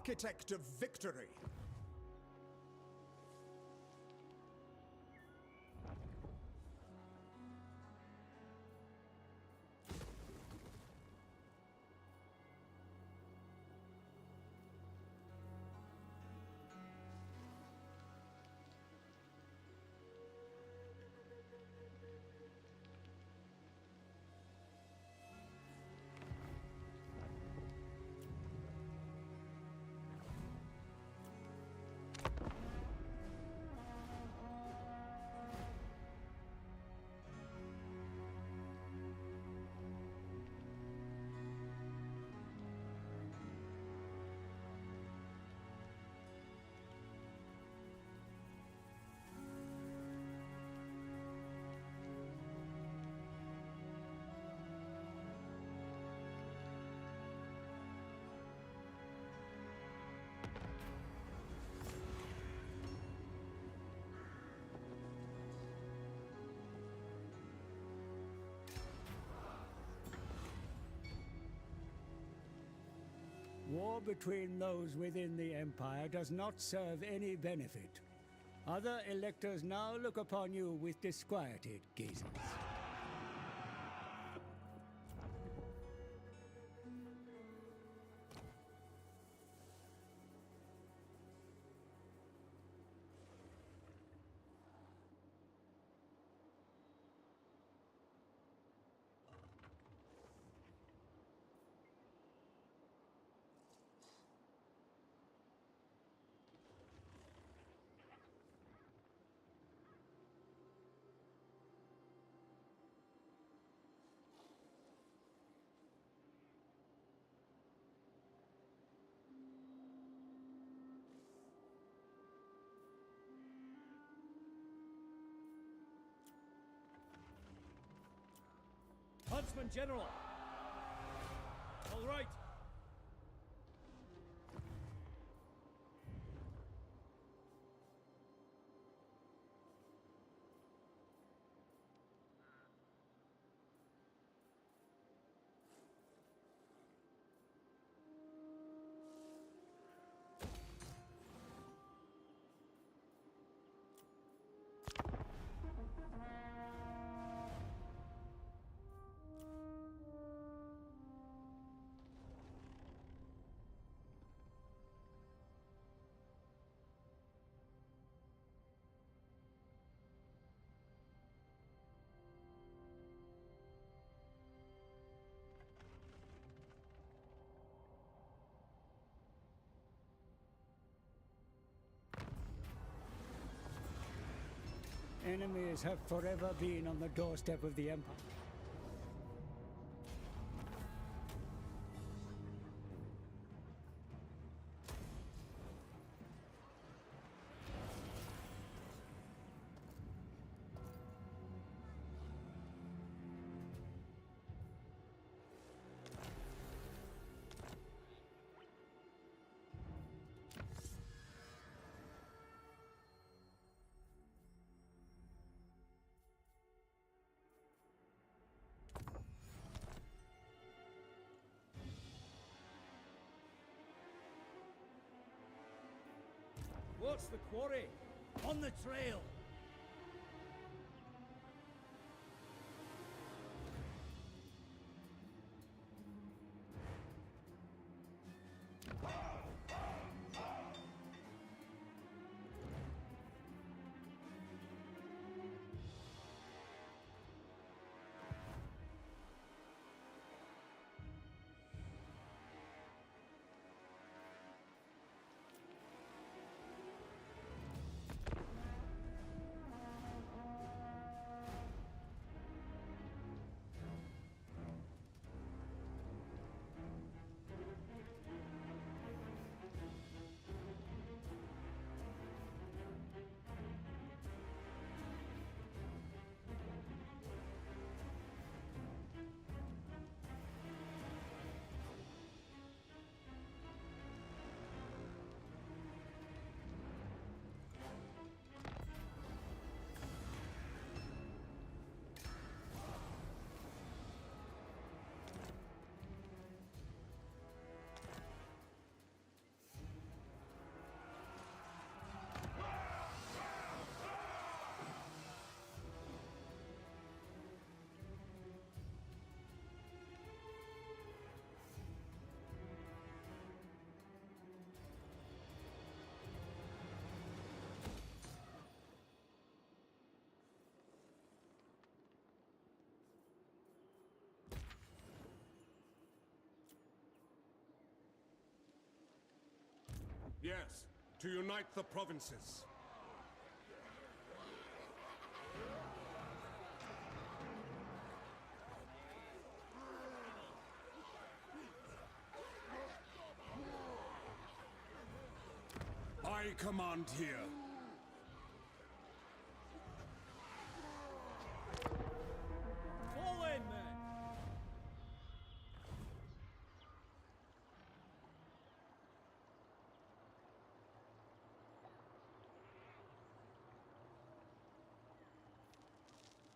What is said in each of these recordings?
architect of victory. War between those within the Empire does not serve any benefit. Other electors now look upon you with disquieted gazes. Huntsman General! All right! Enemies have forever been on the doorstep of the Empire. What's the quarry? On the trail! Yes, to unite the provinces. I command here. Fall in, men!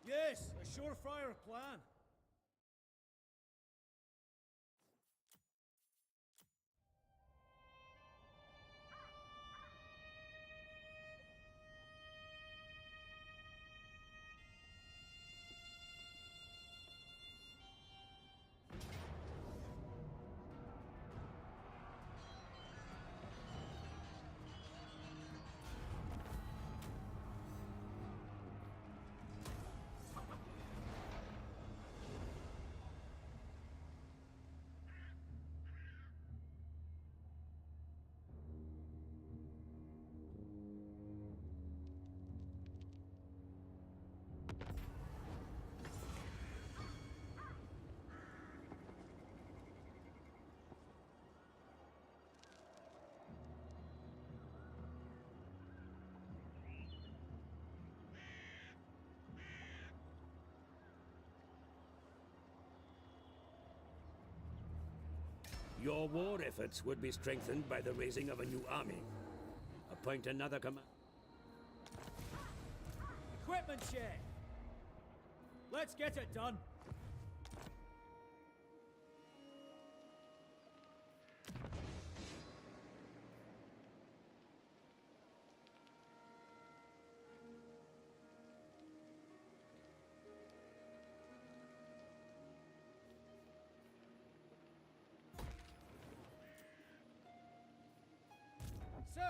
Yes, a surefire plan. Your war efforts would be strengthened by the raising of a new army. Appoint another command. Equipment check! Let's get it done! Sir!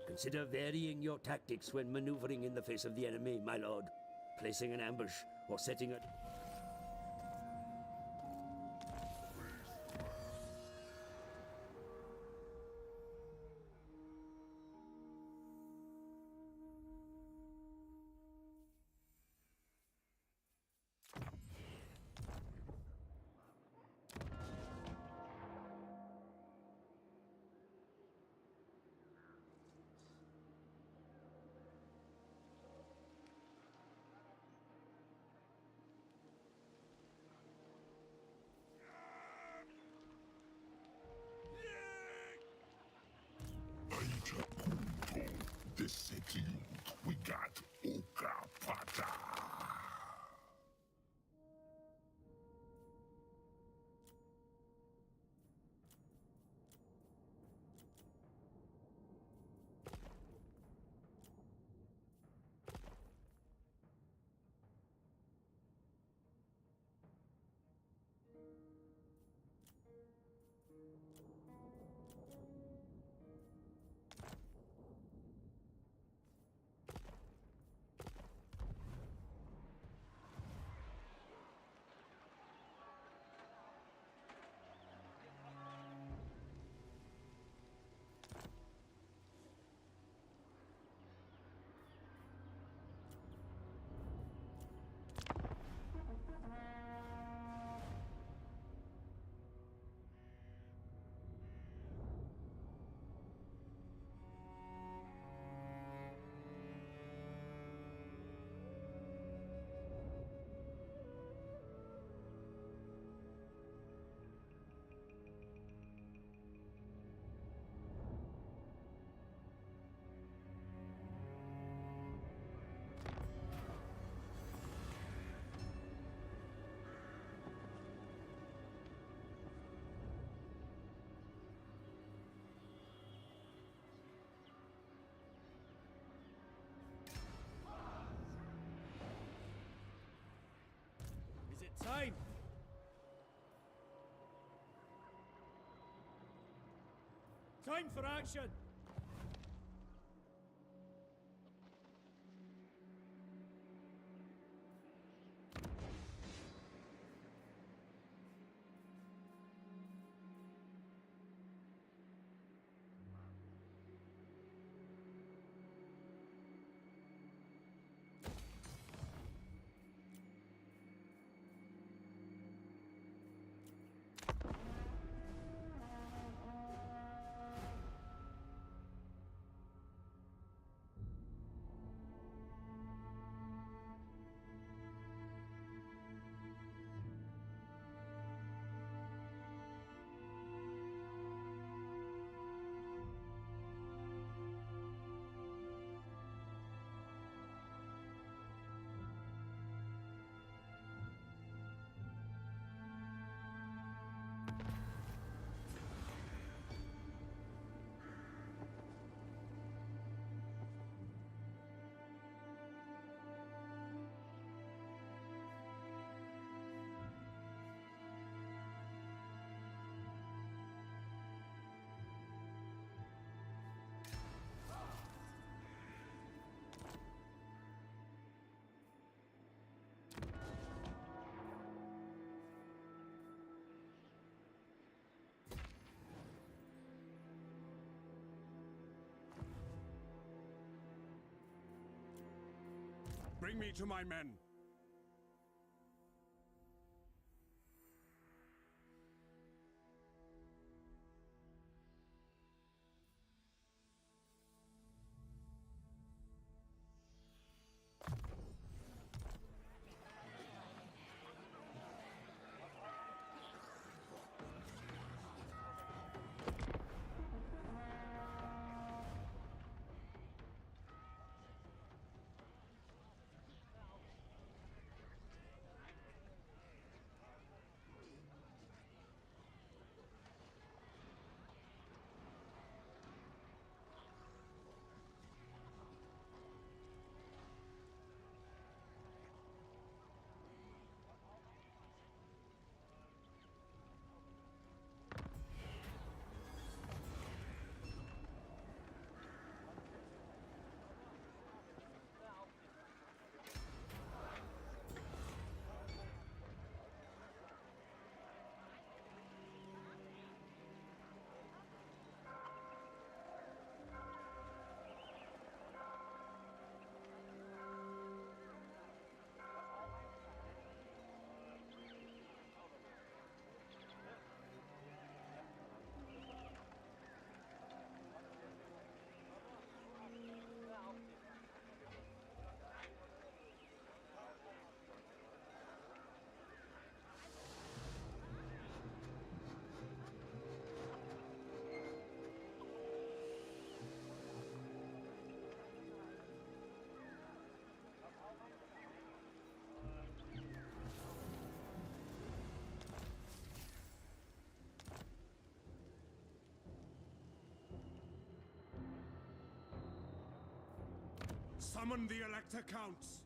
Consider varying your tactics when maneuvering in the face of the enemy, my lord. Placing an ambush or setting a... The city we got Okapata. Time for action! Bring me to my men. Summon the Elector Counts!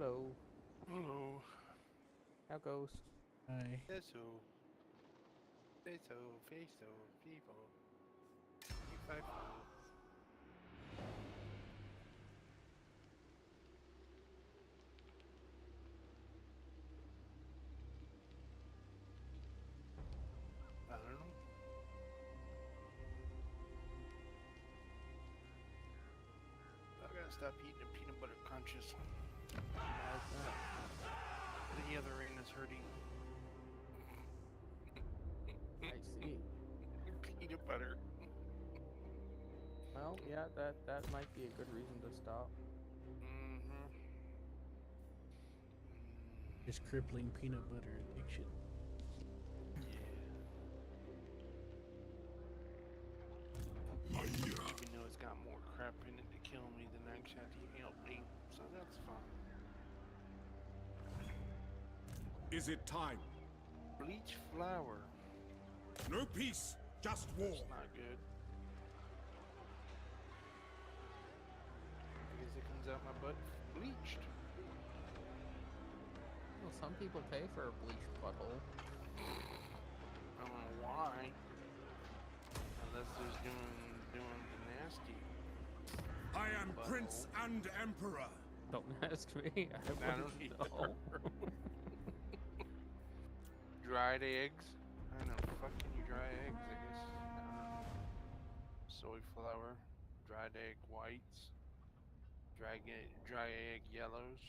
Hello. Hello. How goes? Aye. Yes, so Peso, people. 25. I don't know. I gotta stop eating the peanut butter crunches. The other ring is hurting. I see. Peanut butter. Well, yeah, that might be a good reason to stop. Mm-hmm. This crippling peanut butter addiction. Even though it's got more crap in it to kill me than actually help me, so that's fine. Is it time? Bleach flour. No peace, just war. It's not good. Because it comes out my butt bleached. Well, some people pay for a bleached butthole. I don't know why. Unless there's doing the nasty. I am Butthole. Prince and Emperor. Don't ask me. I I don't wouldn't either. know. Dried eggs. I don't know. Fuck can you dry eggs? I guess. I don't know. Soy flour, dried egg whites, dry egg yellows,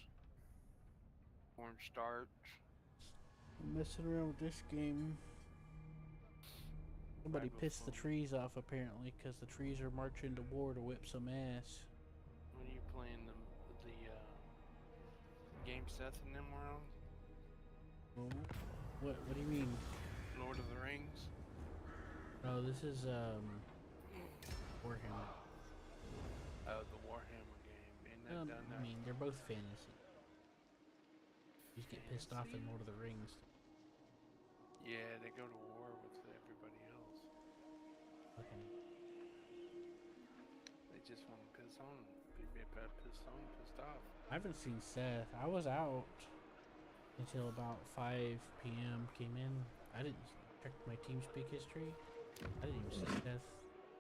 cornstarch. Messing around with this game. Somebody pissed the trees off apparently, because the trees are marching to war to whip some ass. When are you playing the game Seth and them were on? Oh, what do you mean? Lord of the Rings. Oh, this is Warhammer. Oh, the Warhammer game. Ain't that done I now? mean, they're both fantasy. You just get pissed off in Lord of the Rings. Yeah, they go to war with everybody else. Okay. They just want to piss on them. They get pissed off. I haven't seen Seth. I was out until about 5 p.m. Came in. I didn't check my TeamSpeak history. I didn't even see Seth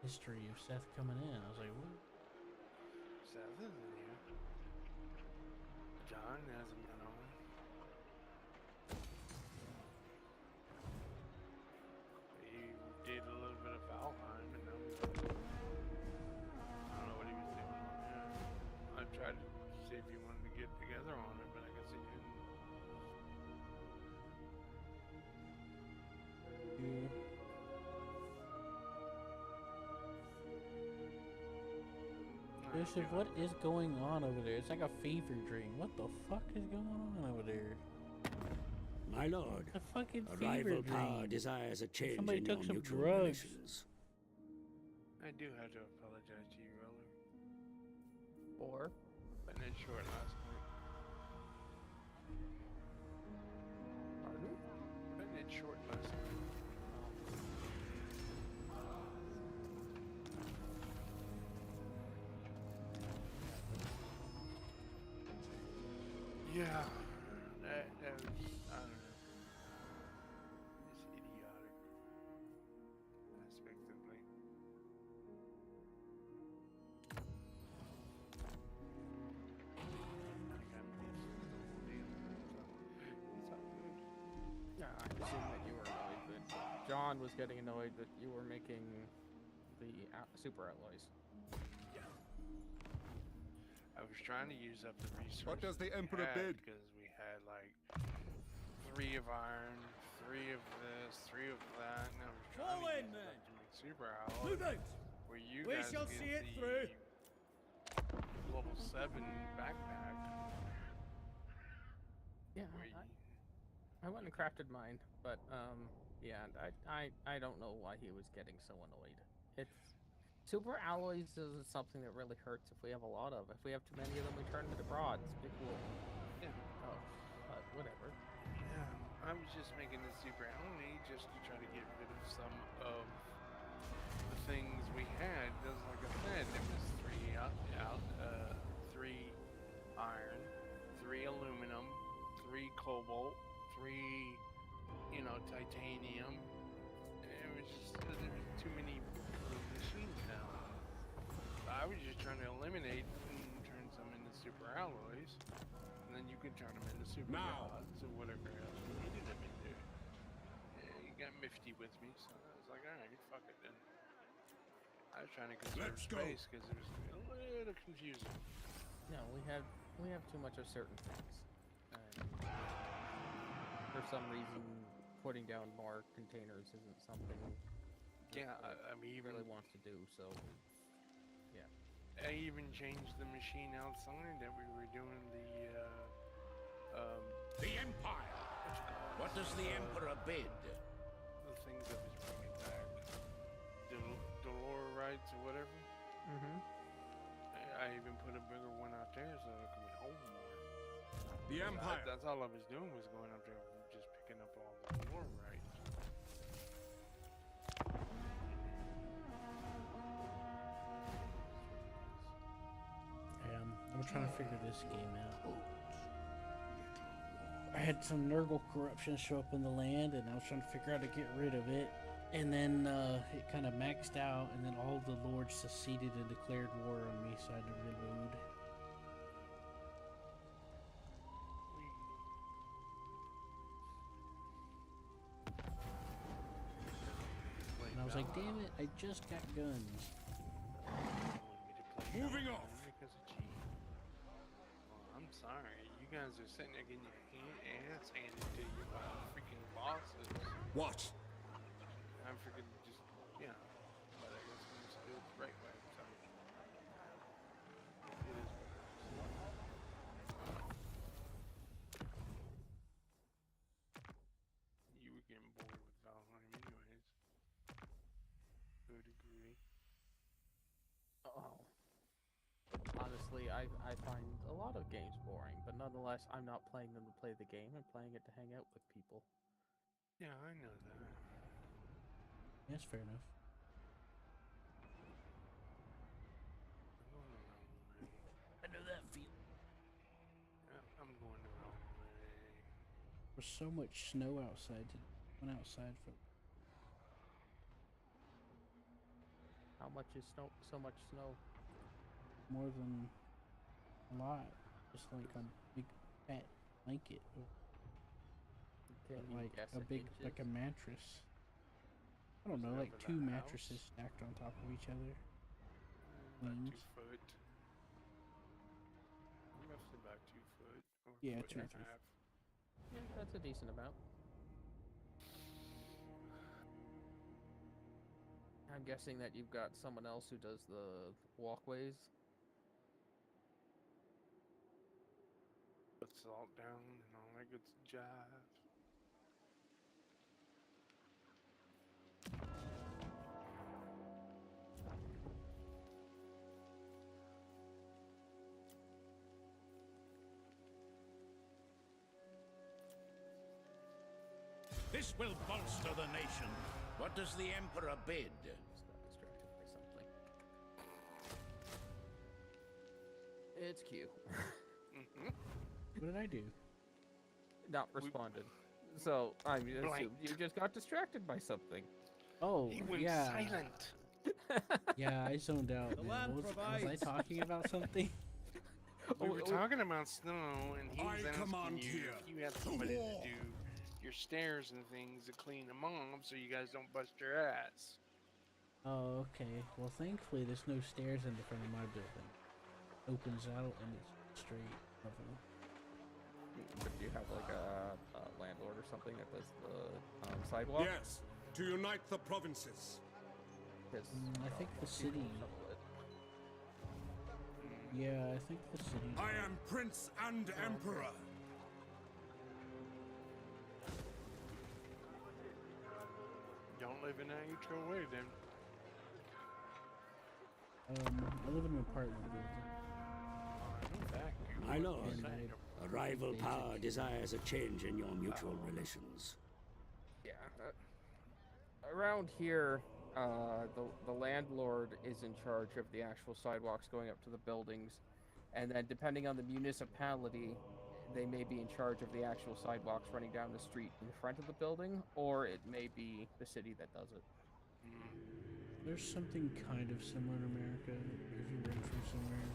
history of Seth coming in. I was like, what? Seth is in here. John hasn't been on. He did a little bit of Valheim and now he's on. I don't know what he was doing on there. I tried to see if he wanted to get together on it, but I guess he didn't. Joseph, what is going on over there? It's like a fever dream. What the fuck is going on over there? My lord, A fucking a fever rival dream. power desires a change Somebody in took your some mutual drugs. relations. I do have to apologize to you, Roller. Or Been in short last night. pardon? Been in short last night. Yeah, that was, I don't know. It's idiotic. Unexpectedly. I got pissed the whole deal. It's all good. Yeah, I assume that you were annoyed that John was getting annoyed that you were making the super alloys. I was trying to use up the resources. What does the we Emperor had bid? Because we had like 3 of iron, 3 of this, 3 of that, and I was trying Fall to in, use men. it up to make super alloys. Move out! Where you We guys shall get see it the through. level 7 backpack. Yeah, Where you, I went and crafted mine, but yeah, I don't know why he was getting so annoyed. It's super alloys is something that really hurts if we have a lot of. If we have too many of them, we turn them into broads. People, yeah. oh, but whatever. Yeah, I was just making this super alloy just to try to get rid of some of the things we had. Just like I said, there was 3 3 iron, 3 aluminum, 3 cobalt, 3, titanium, I was just trying to eliminate and turn some into super alloys, and then you can turn them into super Now. gods or whatever else you needed them into. Yeah, you got Mifty with me, so I was like, alright, fuck it then. I was trying to conserve Let's go. space because it was a little confusing. No, we have too much of certain things. And for some reason, putting down more containers isn't something Yeah, I mean, he even really wants to do. So, yeah. I even changed the machine outside that we were doing The Empire! What does the Emperor bid? the things that was bringing back, Dolorites or whatever. Mm-hmm. I even put a bigger one out there so it could hold more. The Empire. That's all I was doing was going up there and just picking up all the Dolorites. I'm trying to figure this game out. I had some Nurgle corruption show up in the land, and I was trying to figure out how to get rid of it. And then it kind of maxed out, and then all the lords seceded and declared war on me, so I had to reload. And I was like, damn it, I just got guns. Moving off. Because of cheat. Well, I'm sorry. You guys are sitting there getting your ass handed to you by freaking bosses. What? I'm freaking just, yeah. But I guess I'm just do it the right way. So it is what it is. You were getting bored with Valheim anyways. To a degree. Oh. Honestly, I find a lot of games boring, but nonetheless, I'm not playing them to play the game. I'm playing it to hang out with people. Yeah, I know that. That's fair enough. I'm going the wrong way. I know that feeling. Yeah, I'm going the wrong way. There's so much snow outside. Went outside for How much is snow? So much snow. more than a lot. Just like a big fat blanket. Can you Like guess a in big, inches? like a mattress. I don't know, Over like the two house? mattresses stacked on top of each other. About Queens. 2 foot. Roughly about 2 foot. Or Yeah, foot 2 and or 3 a half. Yeah, that's a decent amount. I'm guessing that you've got someone else who does the walkways. Put salt down and all that good jive. This will bolster the nation. What does the Emperor bid? Just got distracted by something. It's Q. What did I do? Not responded. So I assumed Blanked. you just got distracted by something. Oh, He went yeah. silent. Yeah, I zoned out. The man. land Was I provides. talking about something? We were talking about snow, and he was I asking command you here. if you had somebody to do your stairs and things to clean them off so you guys don't bust your ass. Oh, okay. Well, thankfully, there's no stairs in the front of my building. Opens out and it's straight level. But do you have like a landlord or something that does the sidewalk? Yes. To unite the provinces. 'Cause, I think the people city. shovel it. Yeah, I think the city. I am Prince and Emperor. Don't live in that HOA then. I live in an apartment building. My lord, And a rival power desires a change in your mutual relations. Yeah. Around here, the landlord is in charge of the actual sidewalks going up to the buildings, and then depending on the municipality, they may be in charge of the actual sidewalks running down the street in front of the building, or it may be the city that does it. There's something kind of similar in America. If you rent from somewhere,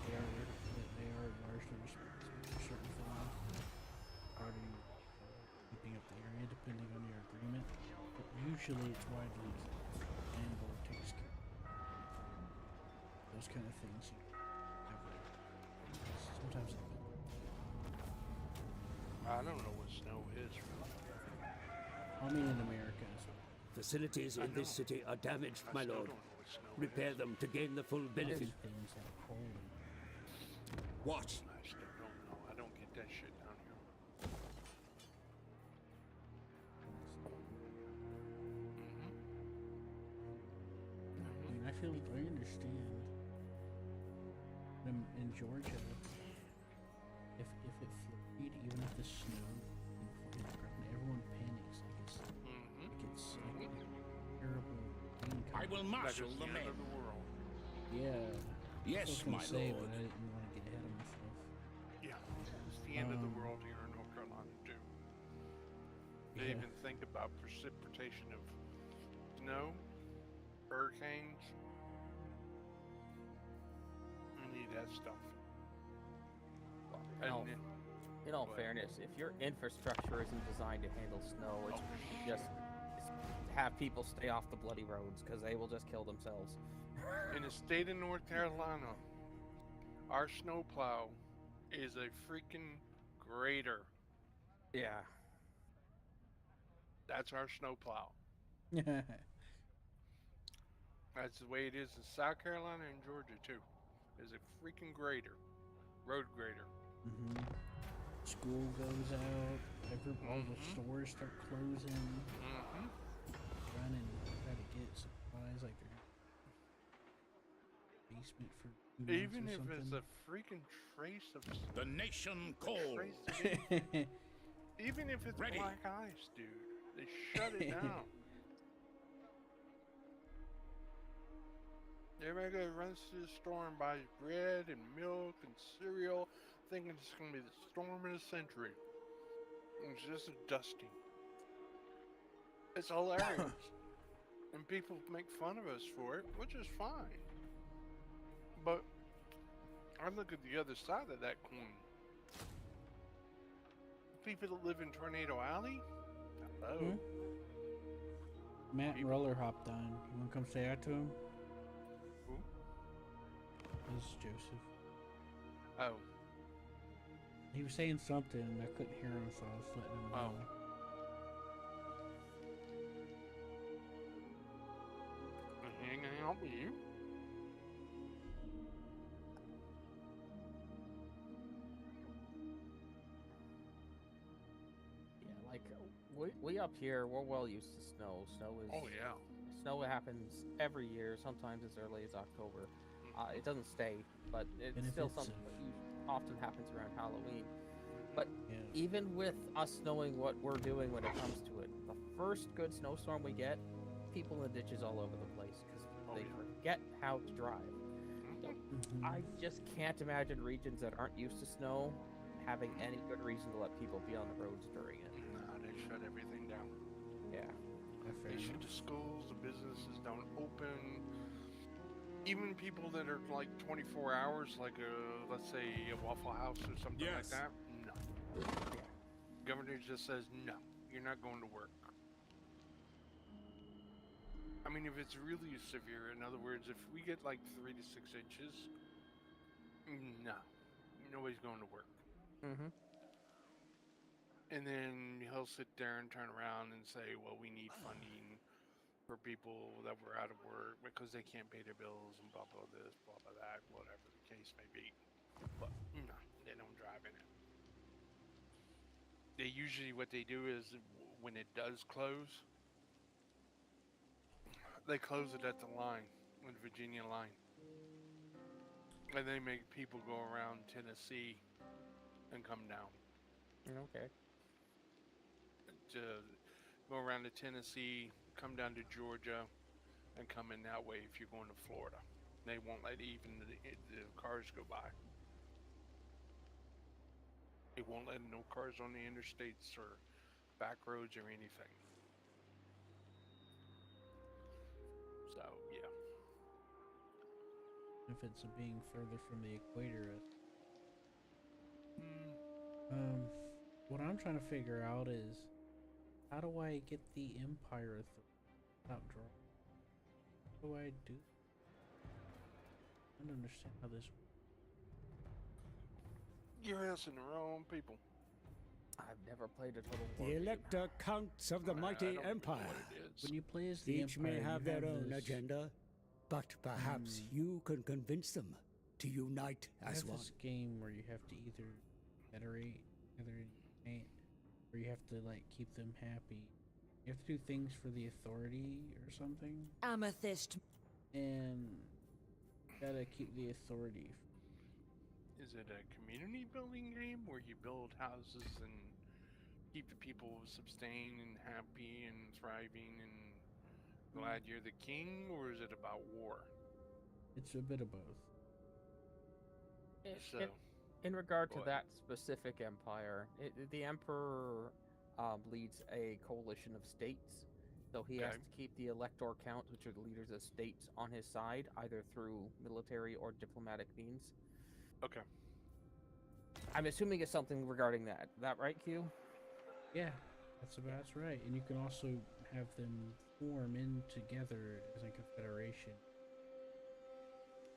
they are largely responsible for certain things regarding keeping up the area, depending on your agreement. But usually, it's widely accepted. The landlord takes care of those kind of things. You have there. Sometimes it depends. I don't know what snow is. I mean, in America as well. Facilities in this city are damaged, I my still lord. don't know what snow Repair is. them to gain the full benefit. Things that are cold. What? I still don't know. I don't get that shit down here. I mean, I understand. In Georgia, if it flurried, even if the snow hit the ground, everyone panics like it's like a terrible thing I will coming. marshal Like it's the end men. of the world. Yeah. Yes, I was gonna my say, lord. but I didn't want to get ahead of myself. Yeah, it's the end of the world here in North Carolina too. They Yeah. even think about precipitation of snow, hurricanes. We need that stuff. In all, And then- in all What? fairness, if your infrastructure isn't designed to handle snow, it's just have people stay off the bloody roads because they will just kill themselves. in the state of North Carolina, our snowplow is a freaking grader. Yeah. That's our snowplow. That's the way it is in South Carolina and Georgia too. Is a freaking grader, road grader. School goes out. All the stores start closing. Running, try to get supplies like their basement for 2 months Even or if something. it's a freaking trace of The nation cold. trace of anything, even if it's Ready. black ice, dude, they shut it down. Everybody runs to the store and buys bread and milk and cereal, thinking it's gonna be the storm of the century. It's just a dusting. It's hilarious. And people make fun of us for it, which is fine. But I look at the other side of that coin. People that live in Tornado Alley? Hello. Matt and Roller hopped on. You want to come say hi to him? Who? This is Joseph. Oh. He was saying something and I couldn't hear him, so I was letting him know. Hanging out with you? Yeah, like we up here, we're well used to snow. Snow is Oh, yeah. Snow happens every year, sometimes as early as October. It doesn't stay, but it's still Benefits something that often happens around Halloween. But Yeah. even with us knowing what we're doing when it comes to it, the first good snowstorm we get, people in the ditches all over the place because they forget how to drive. I just can't imagine regions that aren't used to snow having any good reason to let people be on the roads during it. Nah, they shut everything down. Yeah. They shut the schools, the businesses don't open. Even people that are like 24 hours, like let's say a Waffle House or something like Yes. that, no. Governor just says, no, you're not going to work. I mean, if it's really severe, in other words, if we get like 3 to 6 inches, no, nobody's going to work. And then he'll sit there and turn around and say, well, we need funding for people that were out of work because they can't pay their bills and blah, blah, this, blah, blah, that, whatever the case may be. But no, they don't drive in it. They usually, what they do is when it does close, they close it at the line, the Virginia line. And they make people go around Tennessee and come down. Okay. To go around to Tennessee, come down to Georgia, and come in that way if you're going to Florida. They won't let even the cars go by. They won't let no cars on the interstates or back roads or anything. So benefits of being further from the equator. What I'm trying to figure out is, how do I get the Empire without drawing? What do I do? I don't understand how this works. You're asking the wrong people. I've never played a Total War The game. elector counts of the I mighty don't even know empire. what it is. When you play as the Each Empire, may have you their own this, agenda, but perhaps you can convince them to unite you as have one. this game where you have to either federate, unite, or you have to like keep them happy. You have to do things for the authority or something, Amethyst. and gotta keep the authority. Is it a community building game where you build houses and keep the people sustained and happy and thriving and glad you're the king, or is it about war? It's a bit of both. So, In regard to Go that ahead. specific empire, the emperor leads a coalition of states, so he has Okay. to keep the elector count, which are the leaders of states, on his side, either through military or diplomatic means. okay. I'm assuming it's something regarding that. That right, Q? Yeah, that's right. And you can also have them form in together as a confederation.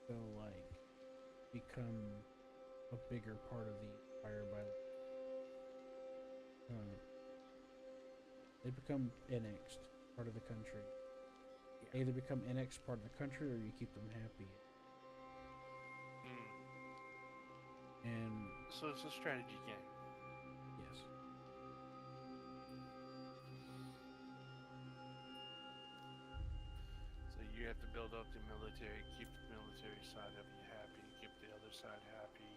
So like become a bigger part of the empire by they become annexed part of the country. Yeah. Either become annexed part of the country or you keep them happy. And So it's a strategy game. yes. So you have to build up the military, keep the military side of you happy, keep the other side happy,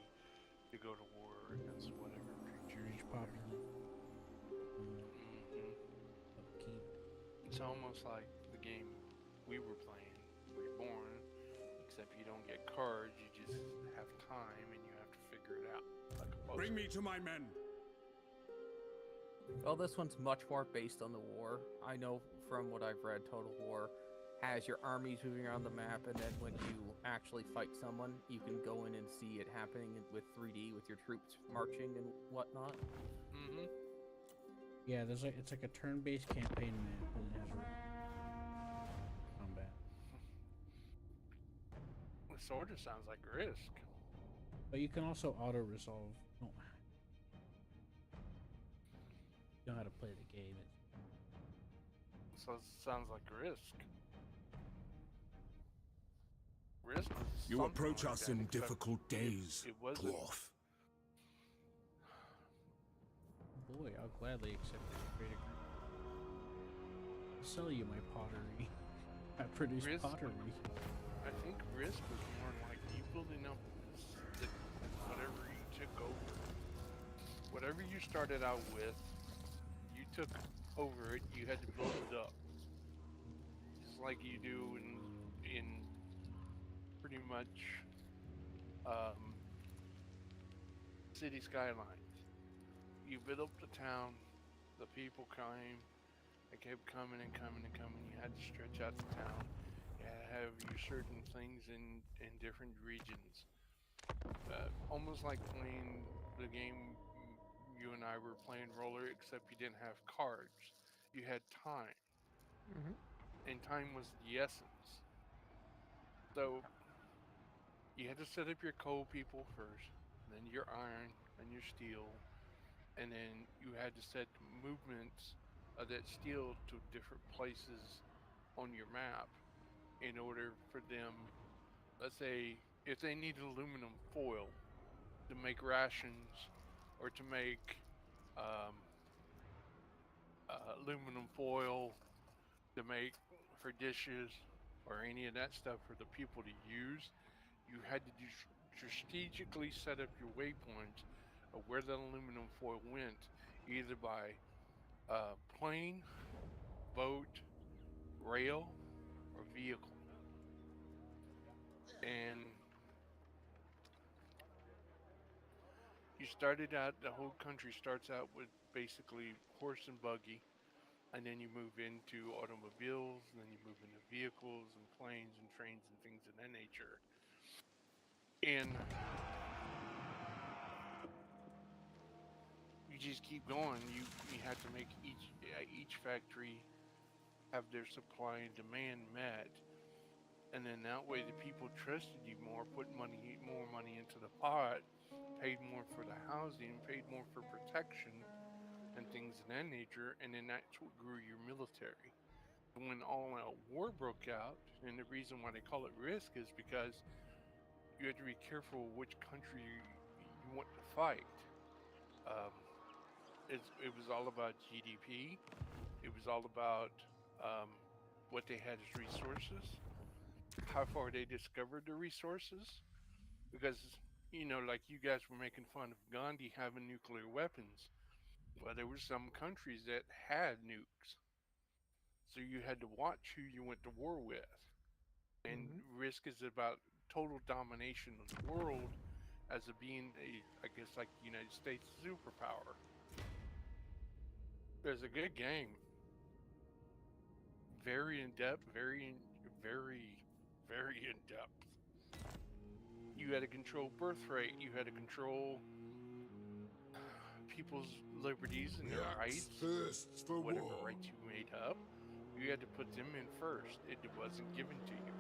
to go to war against whatever creatures. Reach population. Upkeep. It's almost like the game we were playing, Reborn, except you don't get cards, you just have time and you have to figure it out. Like a Bring puzzle. me to my men. Well, this one's much more based on the war. I know from what I've read, Total War has your armies moving around the map, and then when you actually fight someone, you can go in and see it happening with 3D with your troops marching and whatnot. Mm-hmm. Yeah, there's like it's like a turn-based campaign map and it has combat. It sort of sounds like Risk. But you can also auto-resolve. You know how to play the game. So it sounds like Risk. Risk was You something approach like us that, in except difficult days, it wasn't. Dwarf. Boy, I'll gladly accept this trade agreement. I'll sell you my pottery. I produce Risk- pottery. I think Risk was more like you building up whatever you took over. Whatever you started out with, you took over it, you had to build it up. Just like you do in pretty much City Skylines. You built up the town, the people came, they kept coming and coming and coming. You had to stretch out the town. You had to have your certain things in different regions. Almost like playing the game you and I were playing roller, except you didn't have cards. You had time. Mm-hmm. And time was the essence. So you had to set up your coal people first, then your iron, and your steel, and then you had to set movements of that steel to different places on your map in order for them, let's say, if they needed aluminum foil to make rations or to make aluminum foil to make for dishes or any of that stuff for the people to use, you had to strategically set up your waypoints of where that aluminum foil went, either by plane, boat, rail, or vehicle. And you started out, the whole country starts out with basically horse and buggy, and then you move into automobiles, and then you move into vehicles and planes and trains and things of that nature. And you just keep going. You had to make each factory have their supply and demand met, and then that way the people trusted you more, put more money into the pot, paid more for the housing, paid more for protection, and things of that nature, and then that's what grew your military. And when all-out war broke out, and the reason why they call it risk is because you had to be careful which country you want to fight. Um, it was all about GDP. It was all about um, what they had as resources, how far they discovered the resources. Because, like you guys were making fun of Gandhi having nuclear weapons. Well, there were some countries that had nukes. So you had to watch who you went to war with. And risk is about total domination of the world as a being, I guess, like the United States superpower. There's a good game. Very in depth, very, very in depth. You had to control birth rate. You had to control people's liberties and their rights, thirsts for whatever war. rights you made up. You had to put them in first. It wasn't given to you.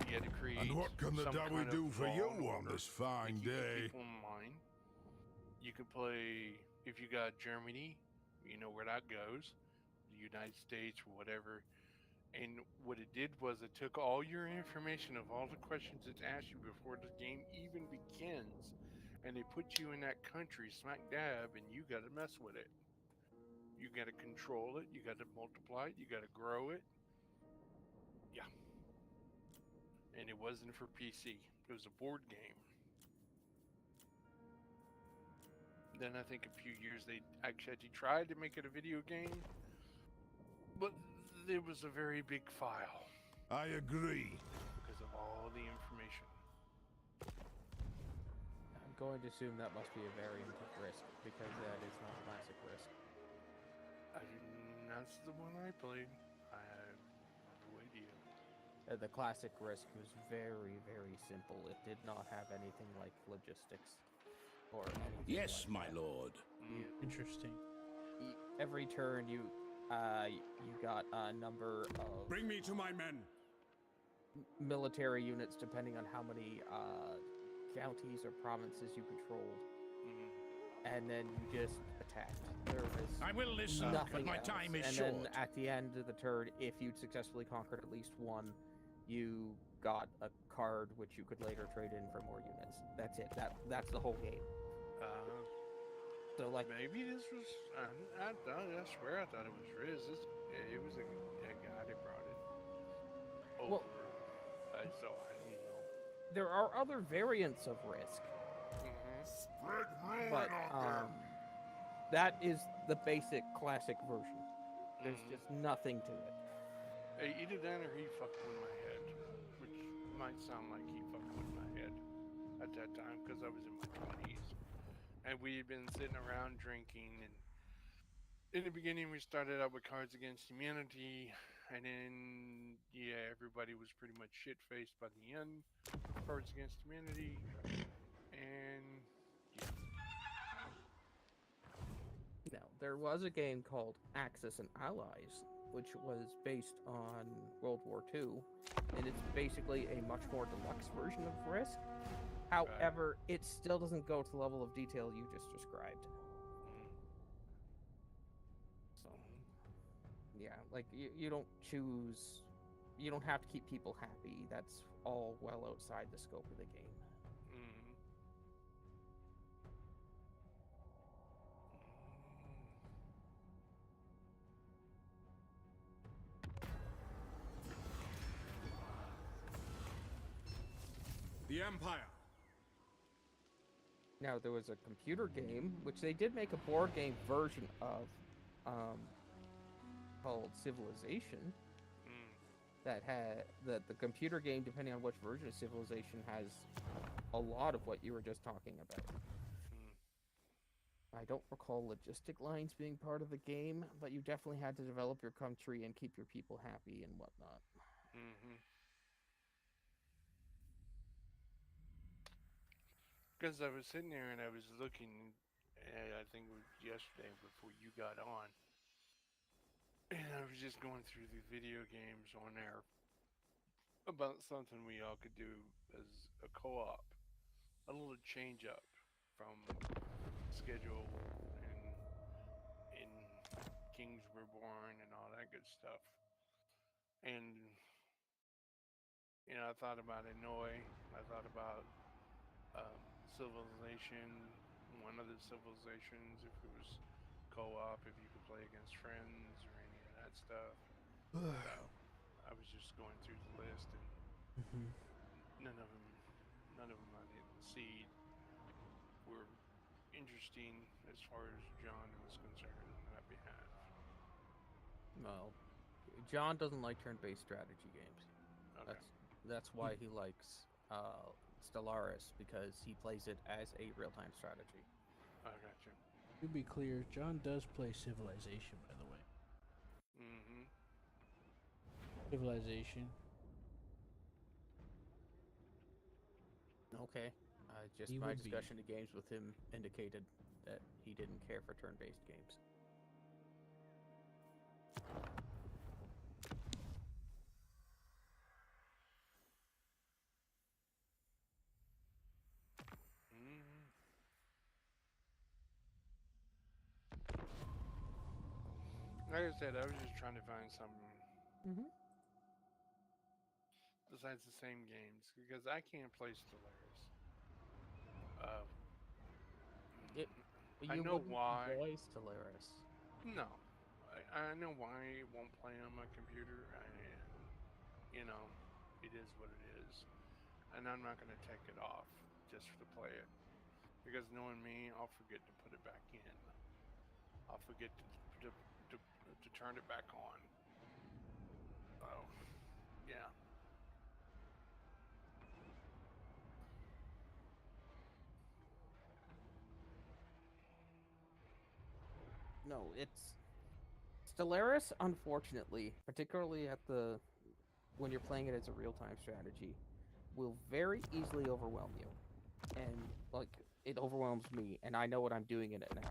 You had to create. And what can the some Dawi kind of do for law you and on order this fine to keep the day? people in mind. You could play if you got Germany. You know where that goes. The United States or whatever. And what it did was it took all your information of all the questions it asked you before the game even begins, and they put you in that country smack dab, and you got to mess with it. You got to control it. You got to multiply it. You got to grow it. Yeah. And it wasn't for PC. It was a board game. Then I think a few years they actually tried to make it a video game, but it was a very big file I agree. because of all the information. I'm going to assume that must be a variant of Risk, because that is not classic Risk. That's the one I played. I have no idea. The classic Risk was very, very simple. It did not have anything like logistics or anything. Yes, like my that. lord. Interesting. Every turn you got a number of Bring me to my men. military units depending on how many counties or provinces you controlled, and then you just attacked. There was I will listen, nothing but my else. time is and short. then at the end of the turn, if you'd successfully conquered at least one, you got a card which you could later trade in for more units. That's it. That's the whole game. So like Maybe this was. I swear I thought it was Riz. It was a guy that brought it over. Well- So I don't know. there are other variants of Risk, Spread ruin but on them. that is the basic classic version. There's Mhm. just nothing to it. Hey, either that or he fucked with my head, which might sound like he fucked with my head at that time because I was in my 20s, and we had been sitting around drinking. And in the beginning, we started out with Cards Against Humanity, and then everybody was pretty much shit faced by the end of Cards Against Humanity, and Now, there was a game called Axis and Allies, which was based on World War II, and it's basically a much more deluxe version of Risk. However, it still doesn't go to the level of detail you just described. So, yeah, like you don't choose, you don't have to keep people happy. That's all well outside the scope of the game. The Empire. Now, there was a computer game, which they did make a board game version of, called Civilization. That had the computer game, depending on which version of Civilization, has a lot of what you were just talking about. I don't recall logistic lines being part of the game, but you definitely had to develop your country and keep your people happy and whatnot. Because I was sitting there and I was looking, and I think it was yesterday before you got on, and I was just going through the video games on there about something we all could do as a co-op, a little change up from schedule in Kings Were Born and all that good stuff. And I thought about Hanoi. I thought about Civilization, one of the civilizations, if it was co-op, if you could play against friends or any of that stuff. So I was just going through the list, and Mhm. none of them, I didn't see were interesting as far as John was concerned on that behalf. Well, John doesn't like turn-based strategy games. Okay. That's why he likes Stellaris, because he plays it as a real-time strategy. I got you. To be clear, John does play Civilization, by the way. Mm-hmm. Civilization. Okay. Just He my would be. discussion of games with him indicated that he didn't care for turn-based games. Mm-hmm. Like I said, I was just trying to find something Mm-hmm. besides the same games because I can't play Stellaris. Uh, It, I you know wouldn't why. enjoy Stellaris. No, I know why it won't play on my computer. It is what it is, and I'm not gonna take it off just to play it because knowing me, I'll forget to put it back in. I'll forget to turn it back on. Oh, yeah. No, it's Stellaris, unfortunately, particularly at the when you're playing it as a real-time strategy, will very easily overwhelm you. And like it overwhelms me, and I know what I'm doing in it now.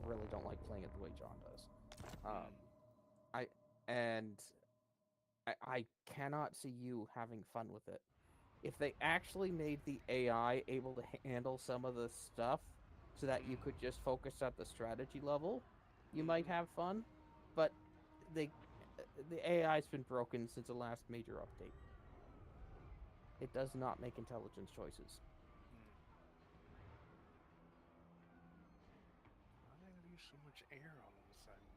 Really don't like playing it the way John does. Um, I and I cannot see you having fun with it. If they actually made the AI able to handle some of the stuff so that you could just focus at the strategy level, you might have fun. But they the AI's been broken since the last major update. It does not make intelligent choices. Why did I lose so much air all of a sudden?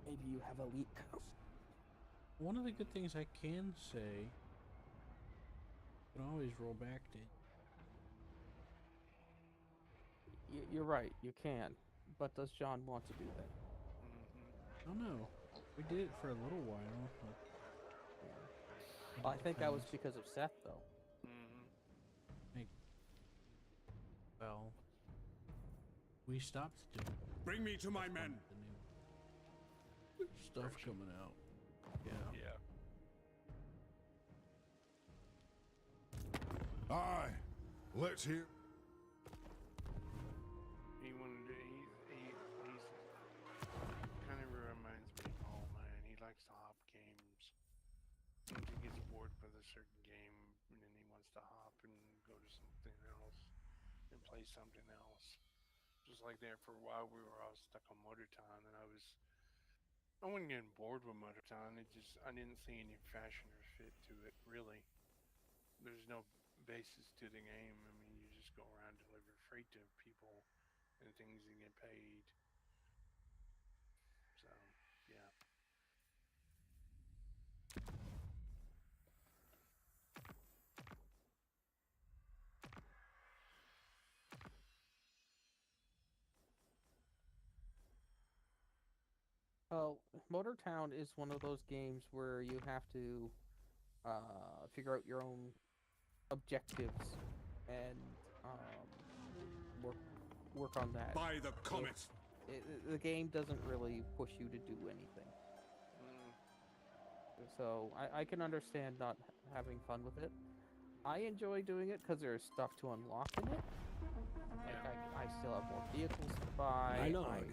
Maybe you have a leak. One of the good things I can say, you can always roll back to. You're right, you can. But does John want to do that? I don't know. We did it for a little while. Well, I think that was depends. because of Seth, though. Like, well, we stopped doing Bring me to my men. the new stuff coming out. Yeah. Yeah. Aye. Let's hear. He wanted to, he's kind of reminds me of Paul, man. He likes to hop games. If he gets bored with a certain game, and then he wants to hop and go to something else and play something else. Just like that for a while, we were all stuck on Motor Town, and I wasn't getting bored with Motor Town. I didn't see any fashion or fit to it, really. There's no basis to the game. I mean, you just go around deliver freight to people and things and get paid. So, yeah. Well, Motor Town is one of those games where you have to figure out your own objectives and work on that. By the comet. The game doesn't really push you to do anything. So I can understand not having fun with it. I enjoy doing it because there's stuff to unlock in it. Like I still have more vehicles to buy. My lord,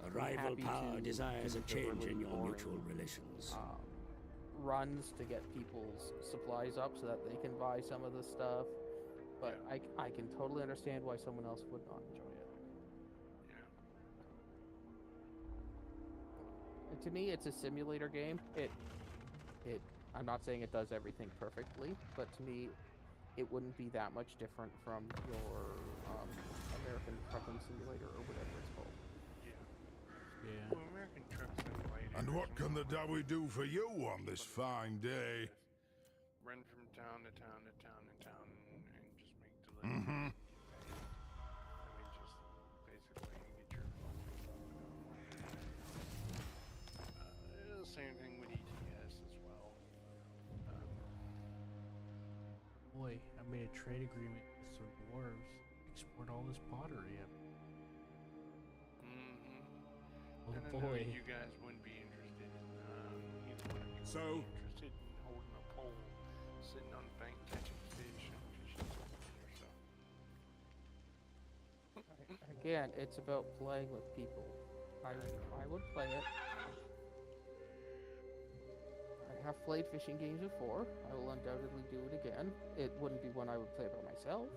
a rival happy power to desires do a the change really in your boring, mutual relations. Runs to get people's supplies up so that they can buy some of the stuff. But I can totally understand why someone else would not enjoy it. And to me, it's a simulator game. I'm not saying it does everything perfectly, but to me, it wouldn't be that much different from your American Trucking Simulator or whatever it's called. Yeah. Well, American Truck Simulator. And what can the Dowie do for you on this fine day? Run from town to town to town to town and just make deliveries. I mean, just basically get your phone. Same thing with ETS as well. Boy, I made a trade agreement with some dwarves. Export all this pottery up. Oh And I know boy. you guys wouldn't be interested in, either one of you So? would be interested in holding a pole, sitting on the bank catching fish and fishing or so. Again, it's about playing with people. I would play it. I have played fishing games before. I will undoubtedly do it again. It wouldn't be one I would play by myself.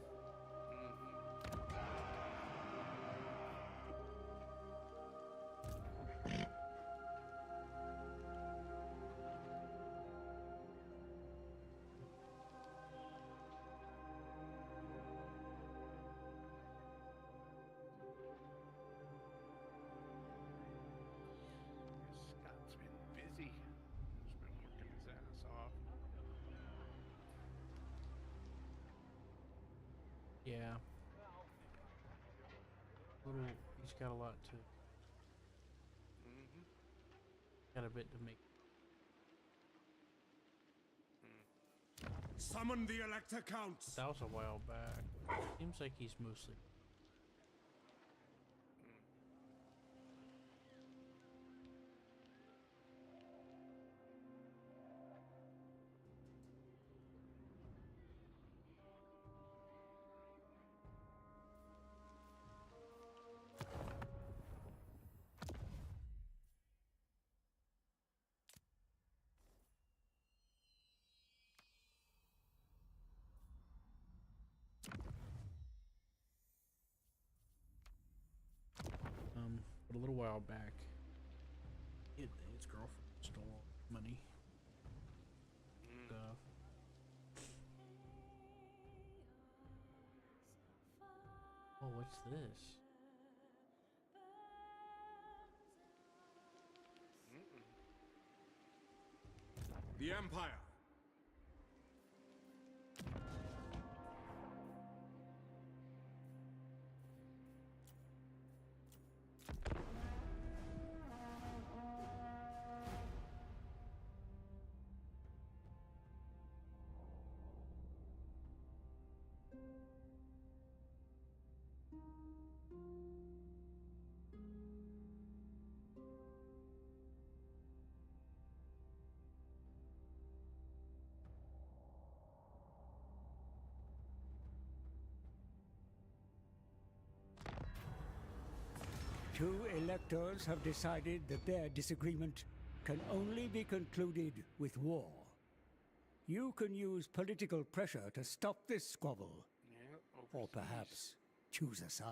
Scott's been busy. He's been working his ass off. Yeah. He's got a lot to. Got a bit to make. Summon the Elector Counts. That was a while back. Seems like he's mostly. But a little while back, his girlfriend stole all his money. Oh, what's this? The Empire. Two electors have decided that their disagreement can only be concluded with war. You can use political pressure to stop this squabble, or perhaps choose a side.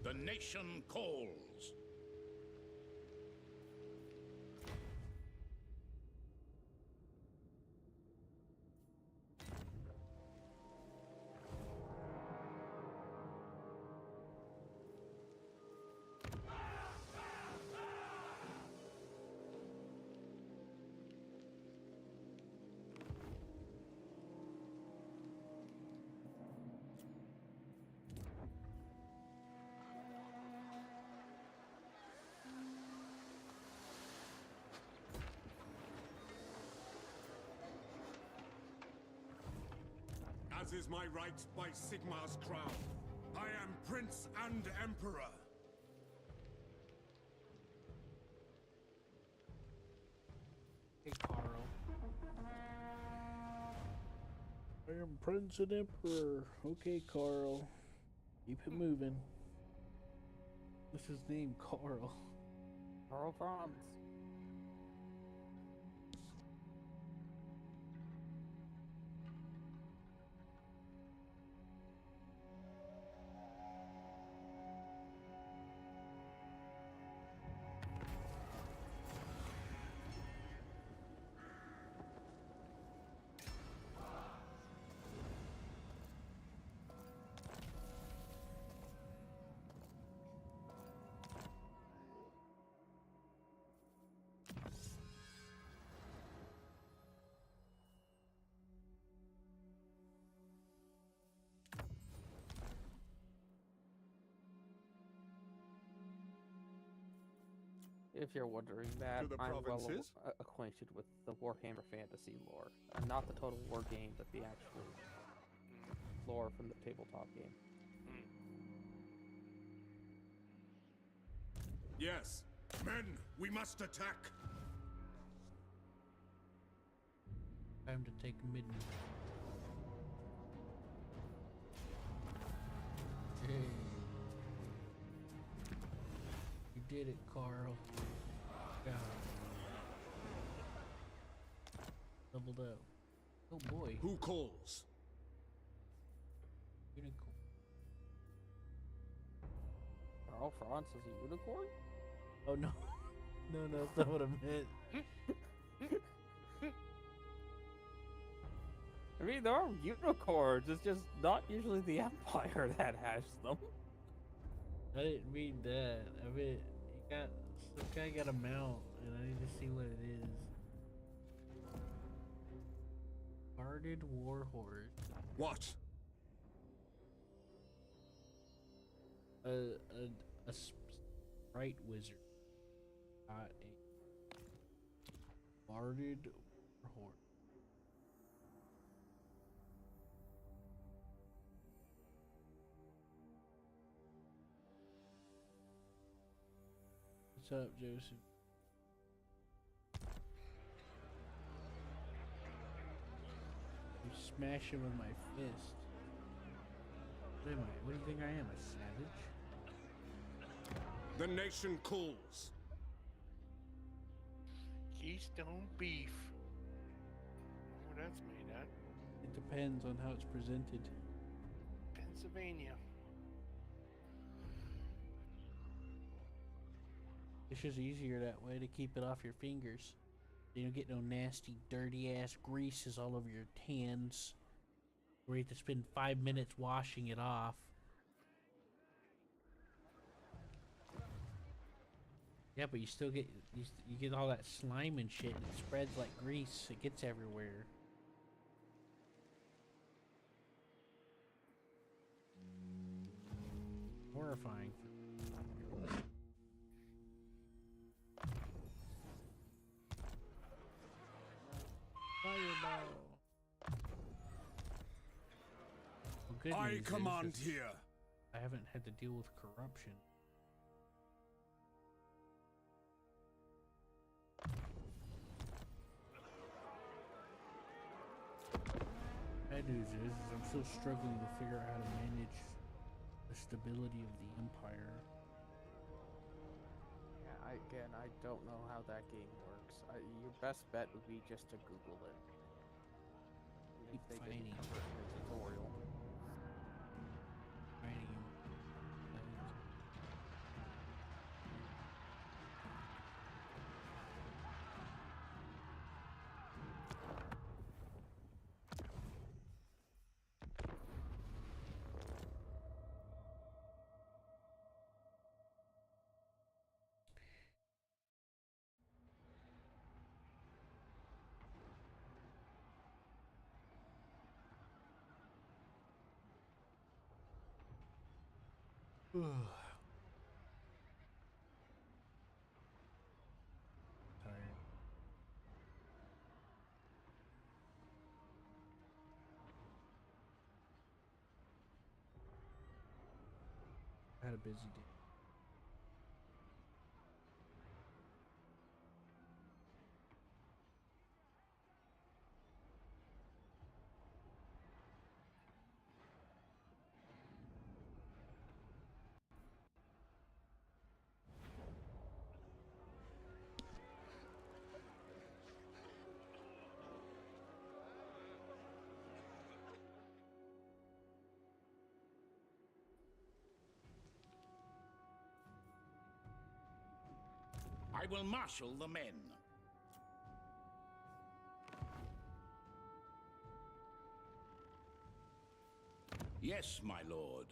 The nation calls. is my right by Sigmar's crown. I am Prince and Emperor. Hey, Carl. I am Prince and Emperor. Okay, Carl. Keep it moving. What's his name? Carl. Carl Franz. If you're wondering that, To the I'm well provinces? acquainted with the Warhammer Fantasy lore. Not the Total War game, but the actual lore from the tabletop game. Yes. Men, we must attack. Time to take midnight. Hey. You did it, Carl. God. Doubled up. Oh boy. Who calls? Unicorn. Carl Franz is a unicorn? Oh no. No, that's not what I meant. I mean, there are unicorns. It's just not usually the Empire that has them. I didn't mean that. I mean, some guy got a mount, and I need to see what it is. Guarded Warhorse. What? A sprite wizard. Got a guarded Warhorse. What's up, Joseph? You smash him with my fist. What am I? What do you think I am? A savage? The nation calls. Keystone beef. What that's made at? It depends on how it's presented. Pennsylvania. It's just easier that way to keep it off your fingers. You don't get no nasty, dirty ass greases all over your hands. Where you have to spend 5 minutes washing it off. Yeah, but you still get you get all that slime and shit, and it spreads like grease. It gets everywhere. Horrifying. Fireball. Well, good I news is command here. I haven't had to deal with corruption. Bad news is I'm still struggling to figure out how to manage the stability of the Empire. Yeah, I don't know how that game works. Your best bet would be just to Google it. If Keep they fighting. didn't cover it in the tutorial. Fighting him. Tired. had a busy day. I will marshal the men. Yes, my lord.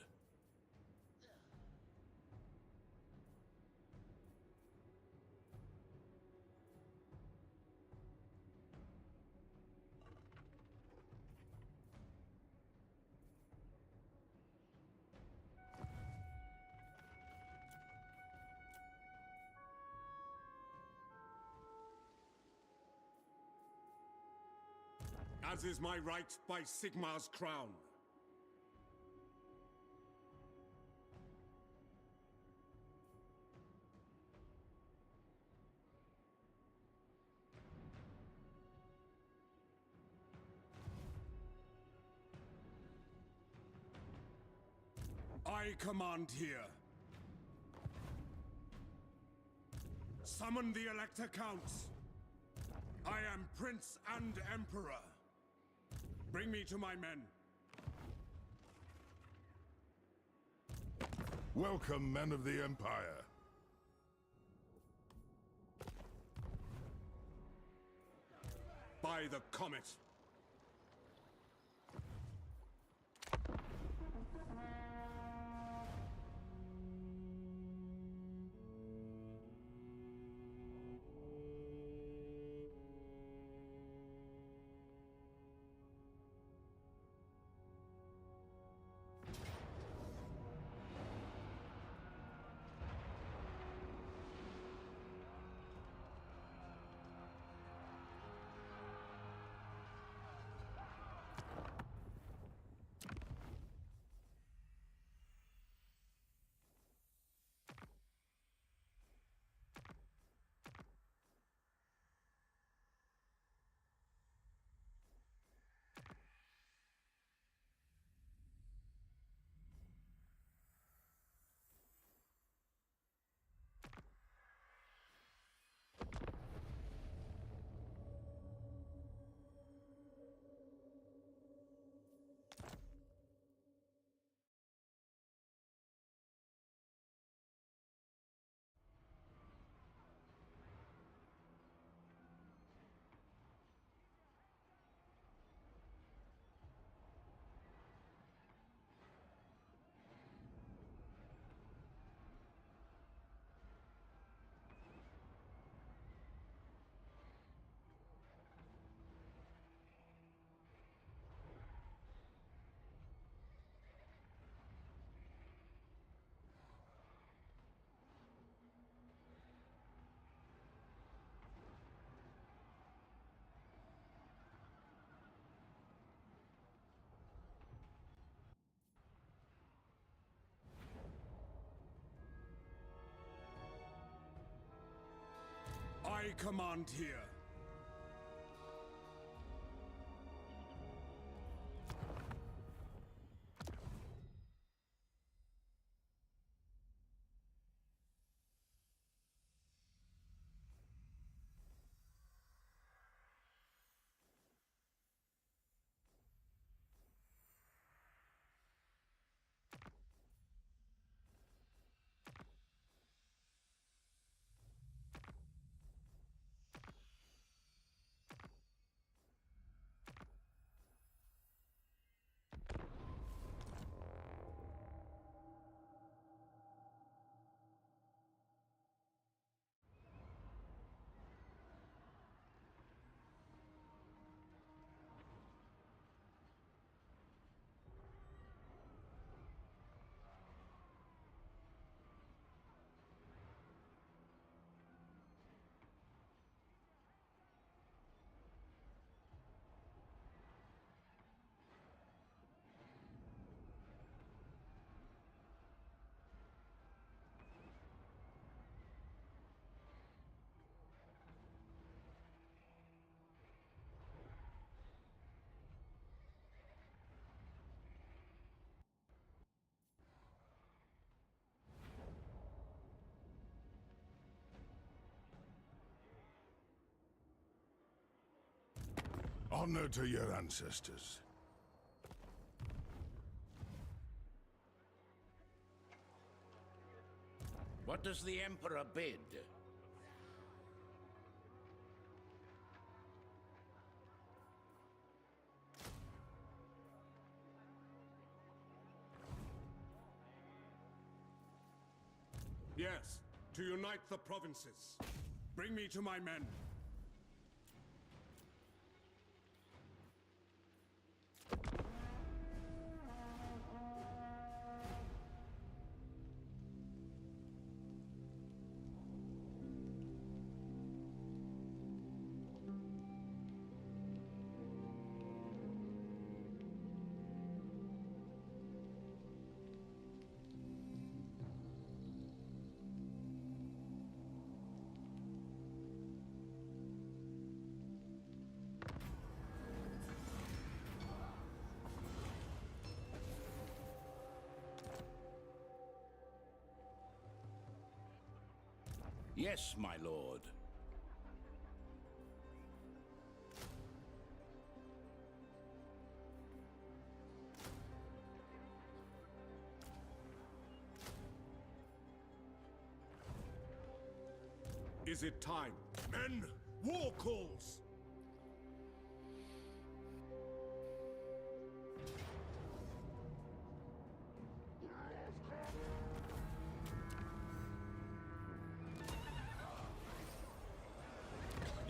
As is my right by Sigmar's crown. I command here. Summon the Elector Counts. I am Prince and Emperor. Bring me to my men. Welcome, men of the Empire. By the comet. I command here. Honor to your ancestors. What does the Emperor bid? Yes, to unite the provinces. Bring me to my men. Yes, my lord. Is it time? Men, war calls!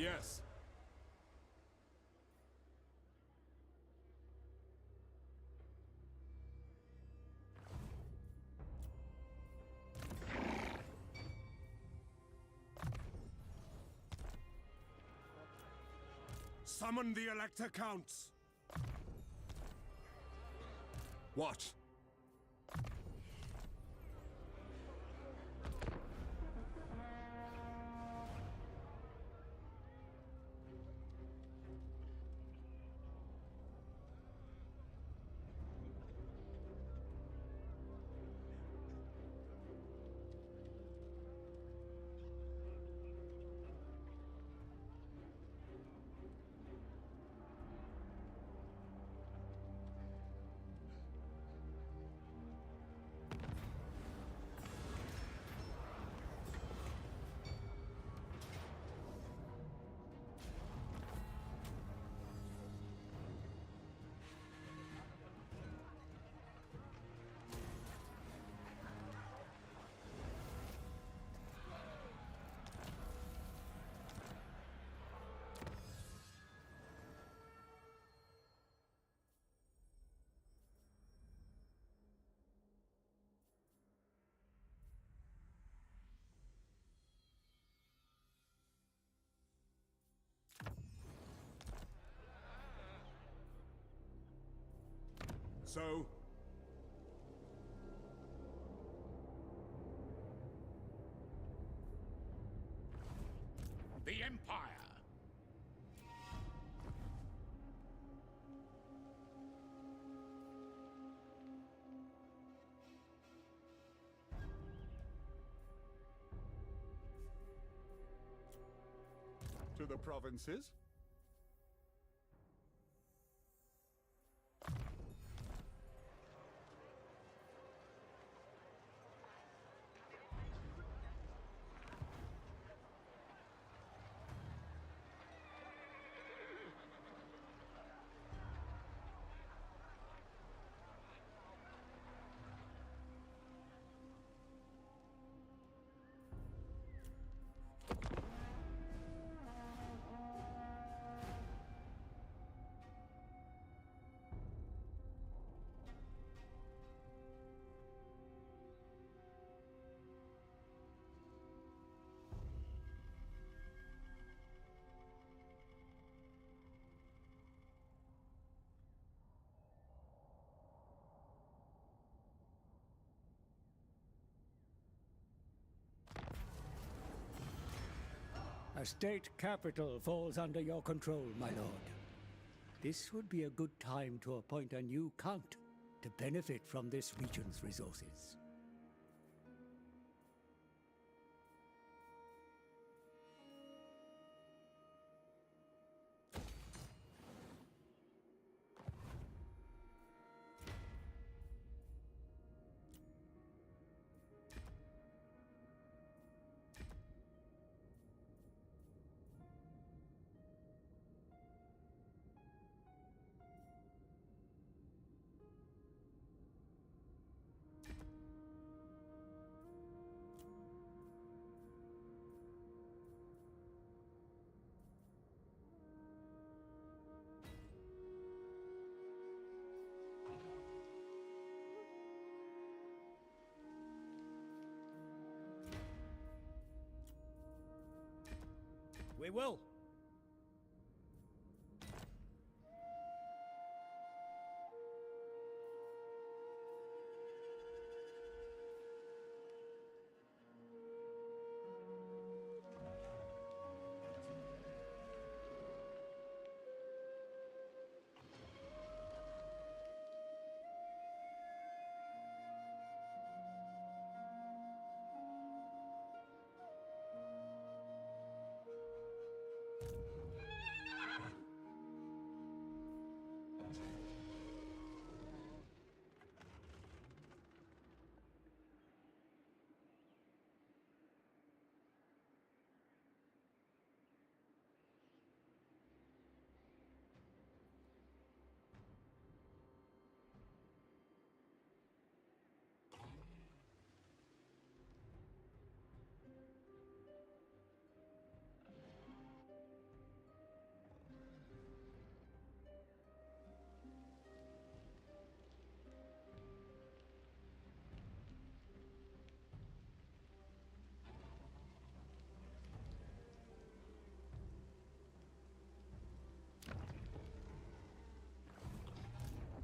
Yes. Summon the Elector Counts. What? So? The Empire! To the provinces? A state capital falls under your control, my lord. This would be a good time to appoint a new count to benefit from this region's resources. We will.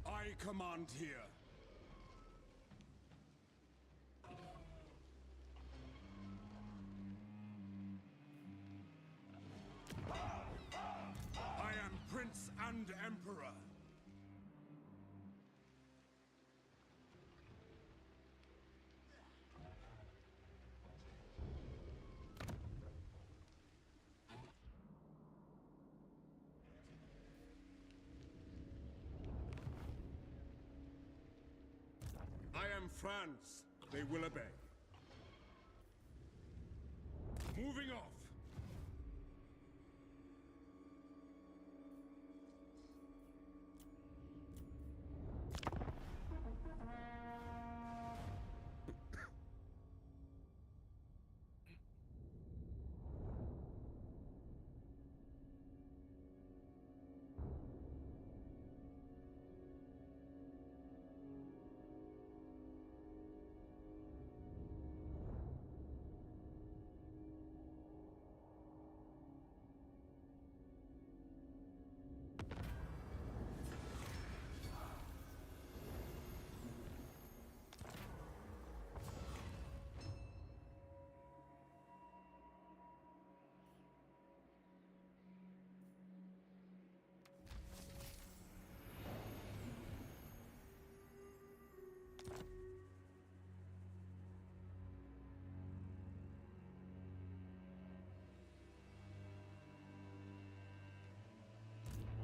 I command here. I am Prince and Emperor. I am France. They will obey. Moving off.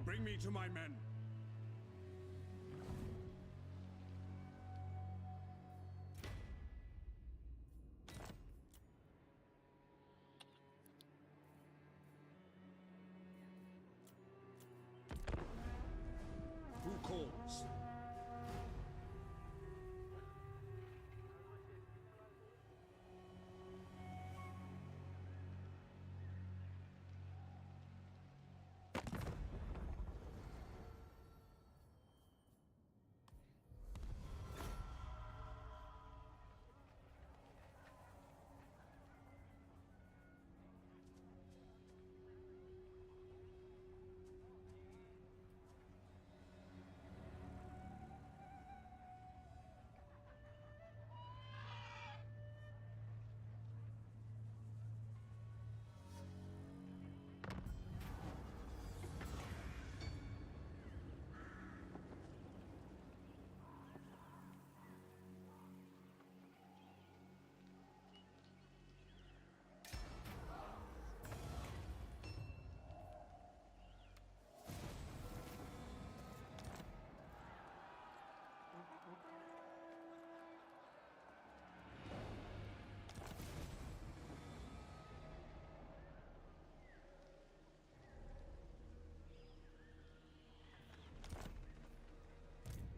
Bring me to my men. Who calls?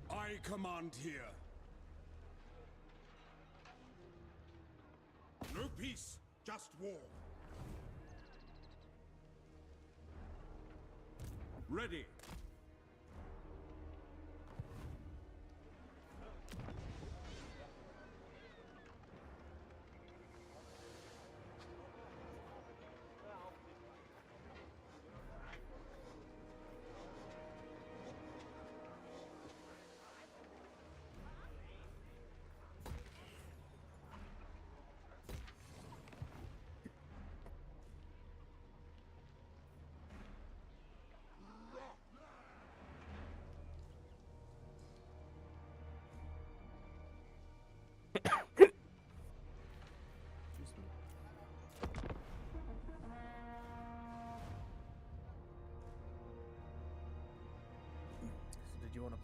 I command here. No peace, just war. Ready.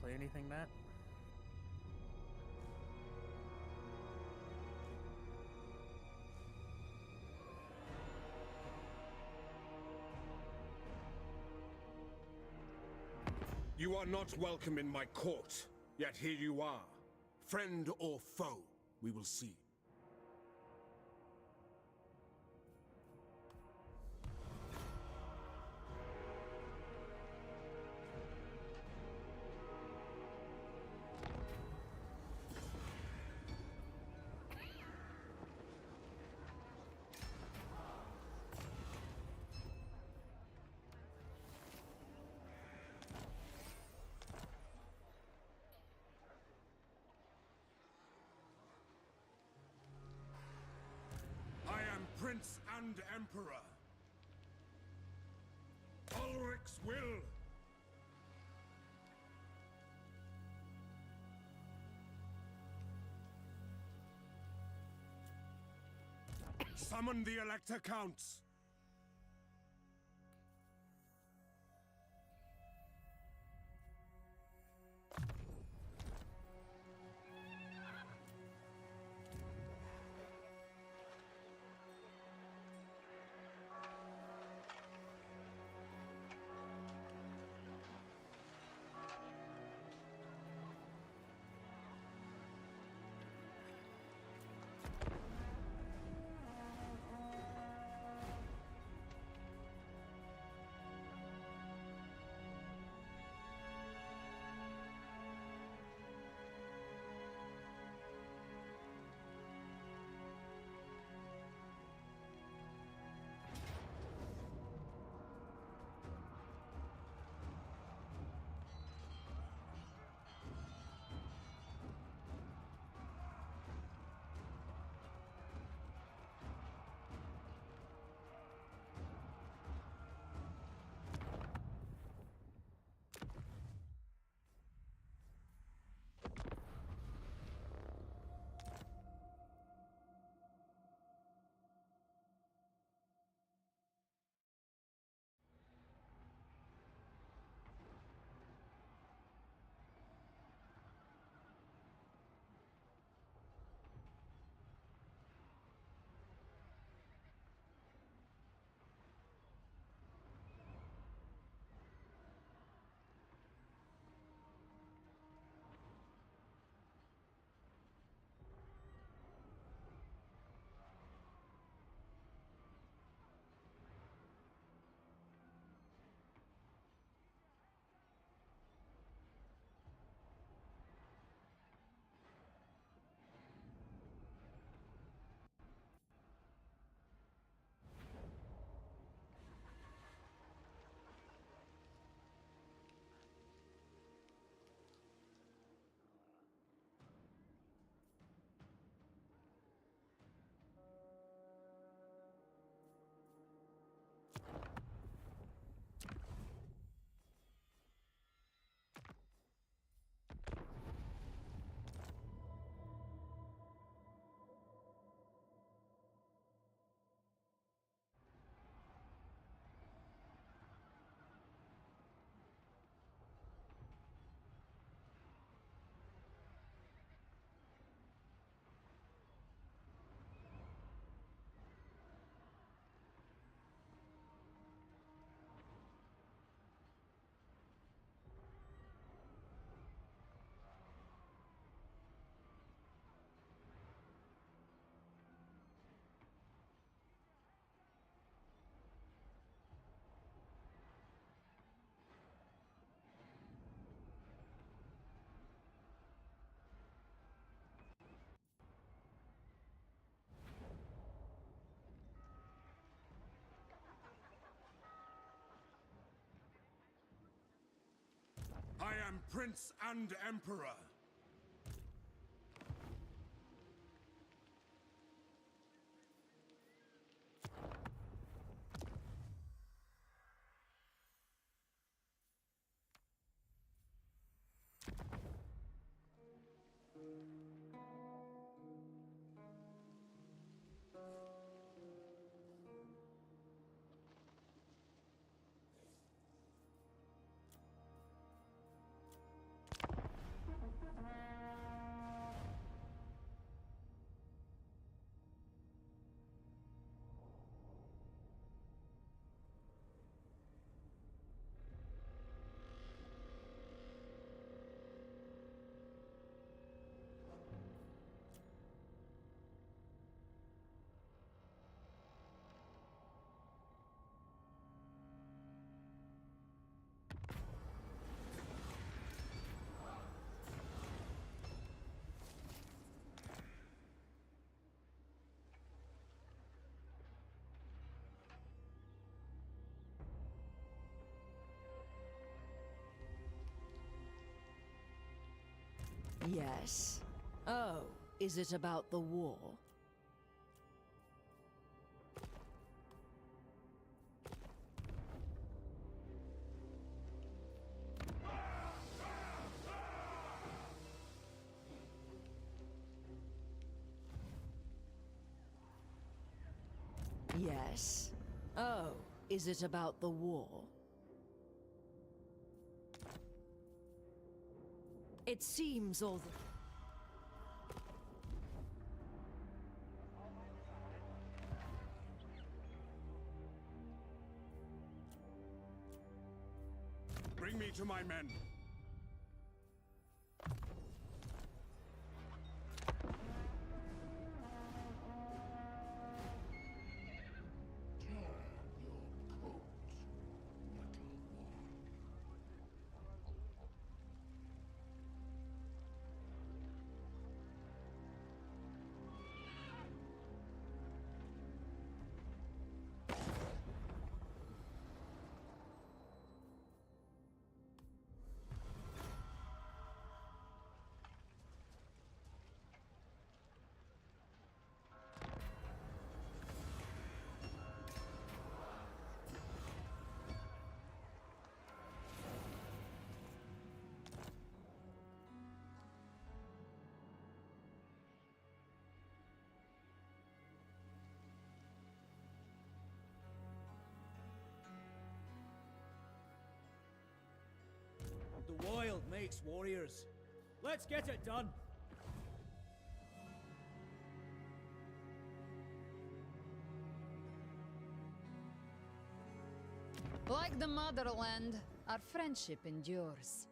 play anything, Matt? You are not welcome in my court, yet here you are. Friend or foe, we will see. Prince and Emperor. Ulrich's will. Summon the Elector Counts. I am Prince and Emperor. Yes. Oh, is it about the war? Yes. Oh, is it about the war? It seems all the... Bring me to my men. The wild makes warriors. Let's get it done. Like the motherland, our friendship endures.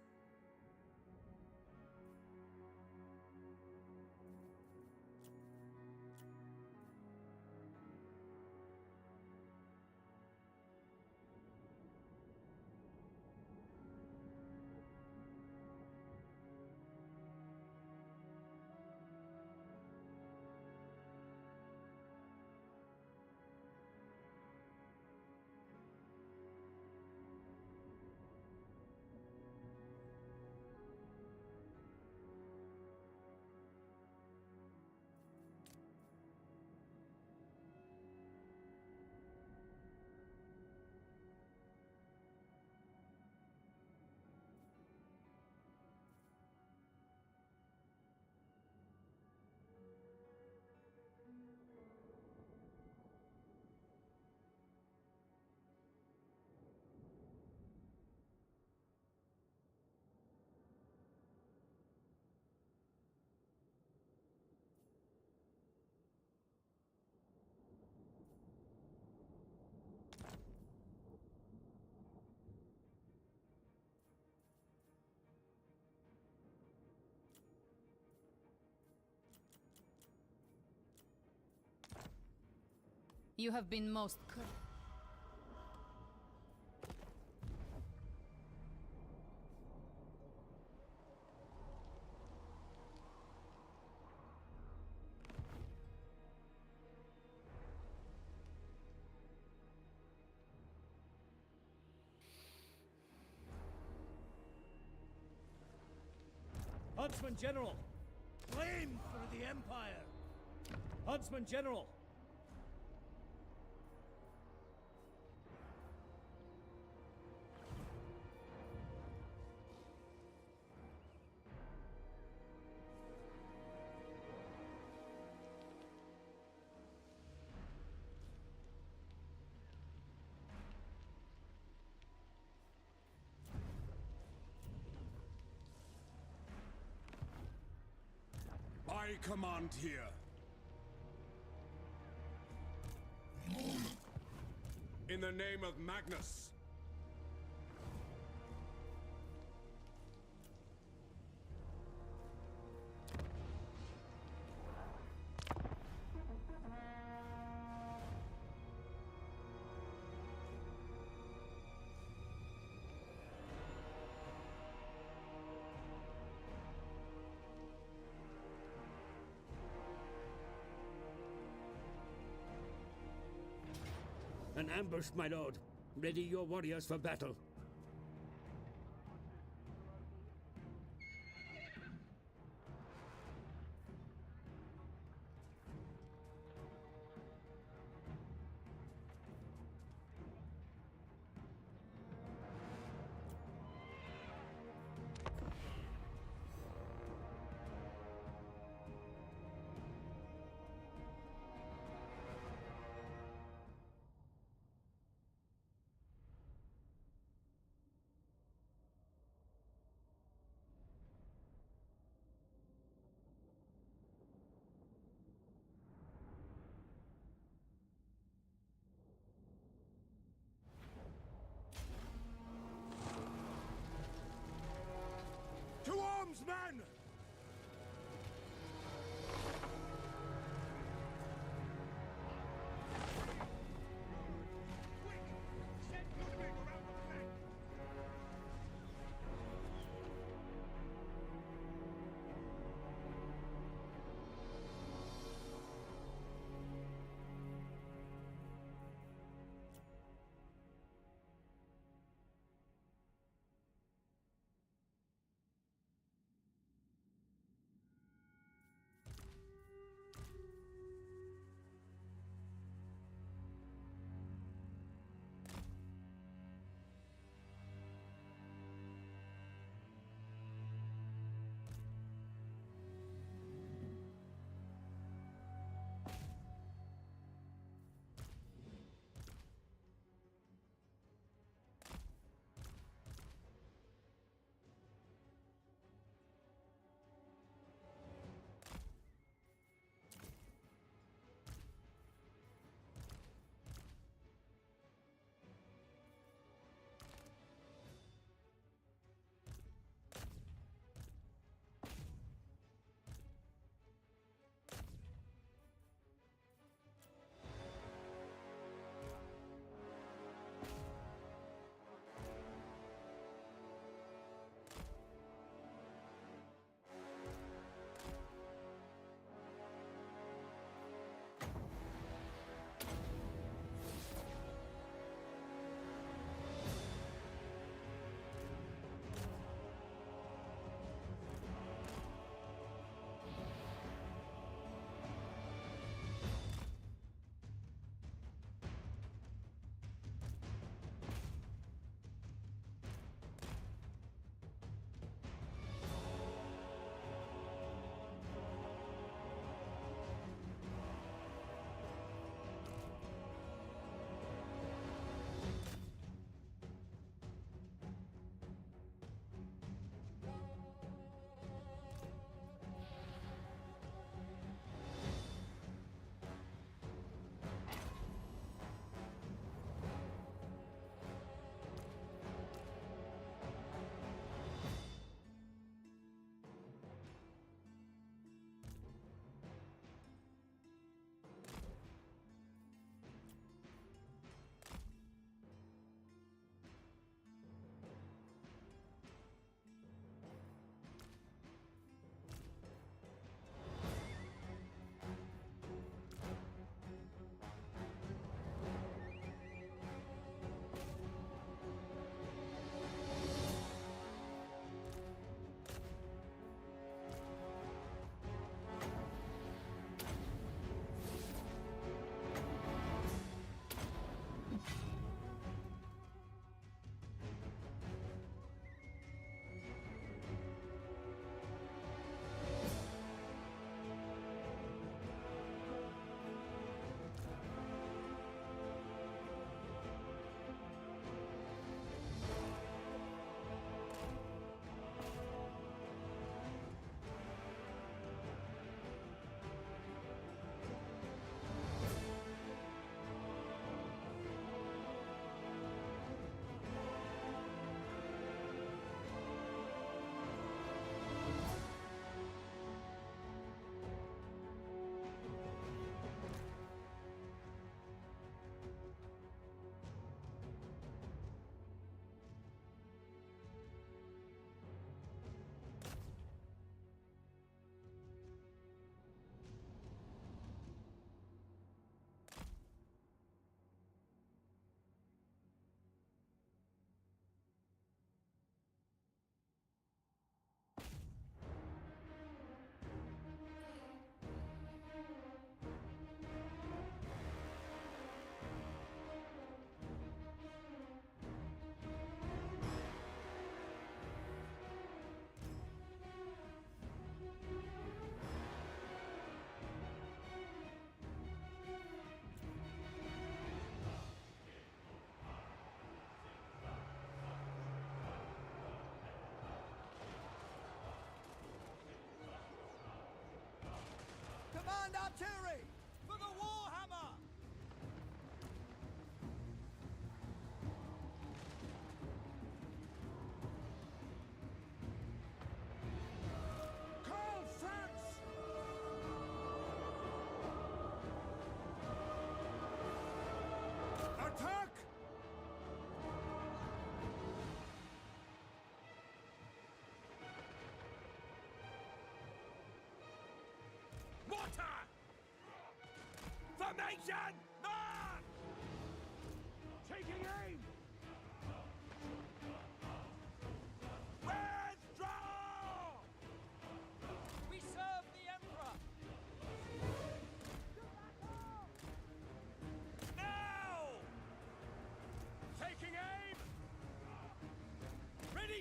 You have been most Huntsman General! Flame for the Empire! Huntsman General! I command here. In the name of Magnus. An ambush, my lord. Ready your warriors for battle. men!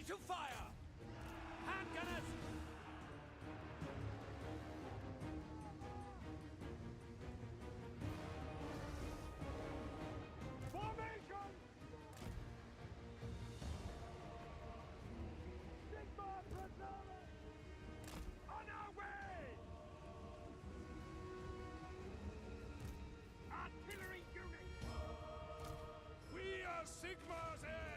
to fire! Hand gunners! Formation! Sigma Preserve! On our way! Artillery unit! We are Sigma's heirs!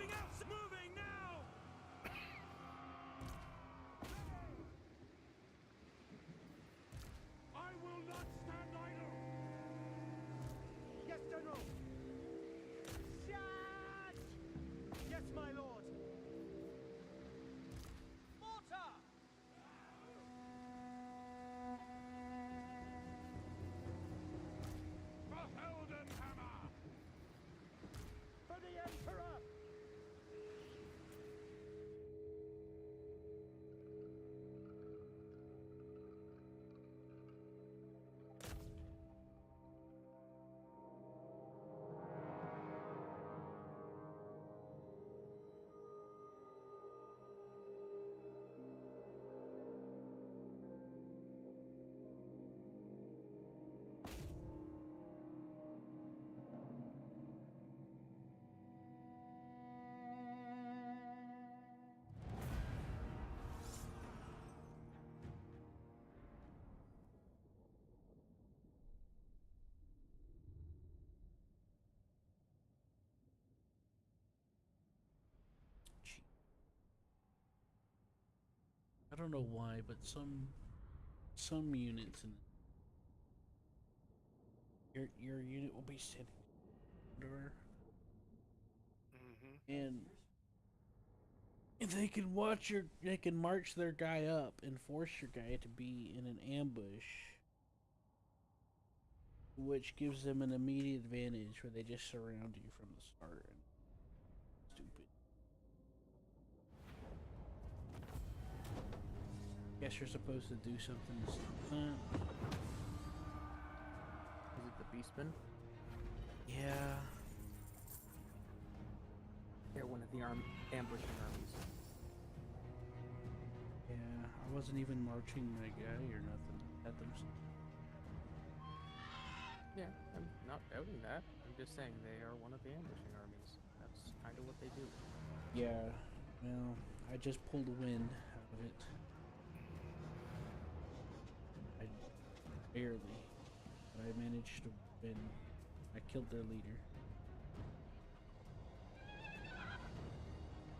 Moving out! Moving now! I will not stand idle! Yes, General! Charge! Yes, my lord! Mortar! For Heldenhammer! For the Emperor! I don't know why, but some units in your unit will be sitting under, and they can march their guy up and force your guy to be in an ambush, which gives them an immediate advantage where they just surround you from the start. Stupid. Guess you're supposed to do something to stop that. Is it the Beastmen? Yeah. They're one of the ambushing armies. Yeah, I wasn't even marching my guy or nothing at them. Yeah, I'm not doubting that. I'm just saying they are one of the ambushing armies. That's kind of what they do. Yeah, well, I just pulled a win out of it. I barely, but I managed to win. I killed their leader.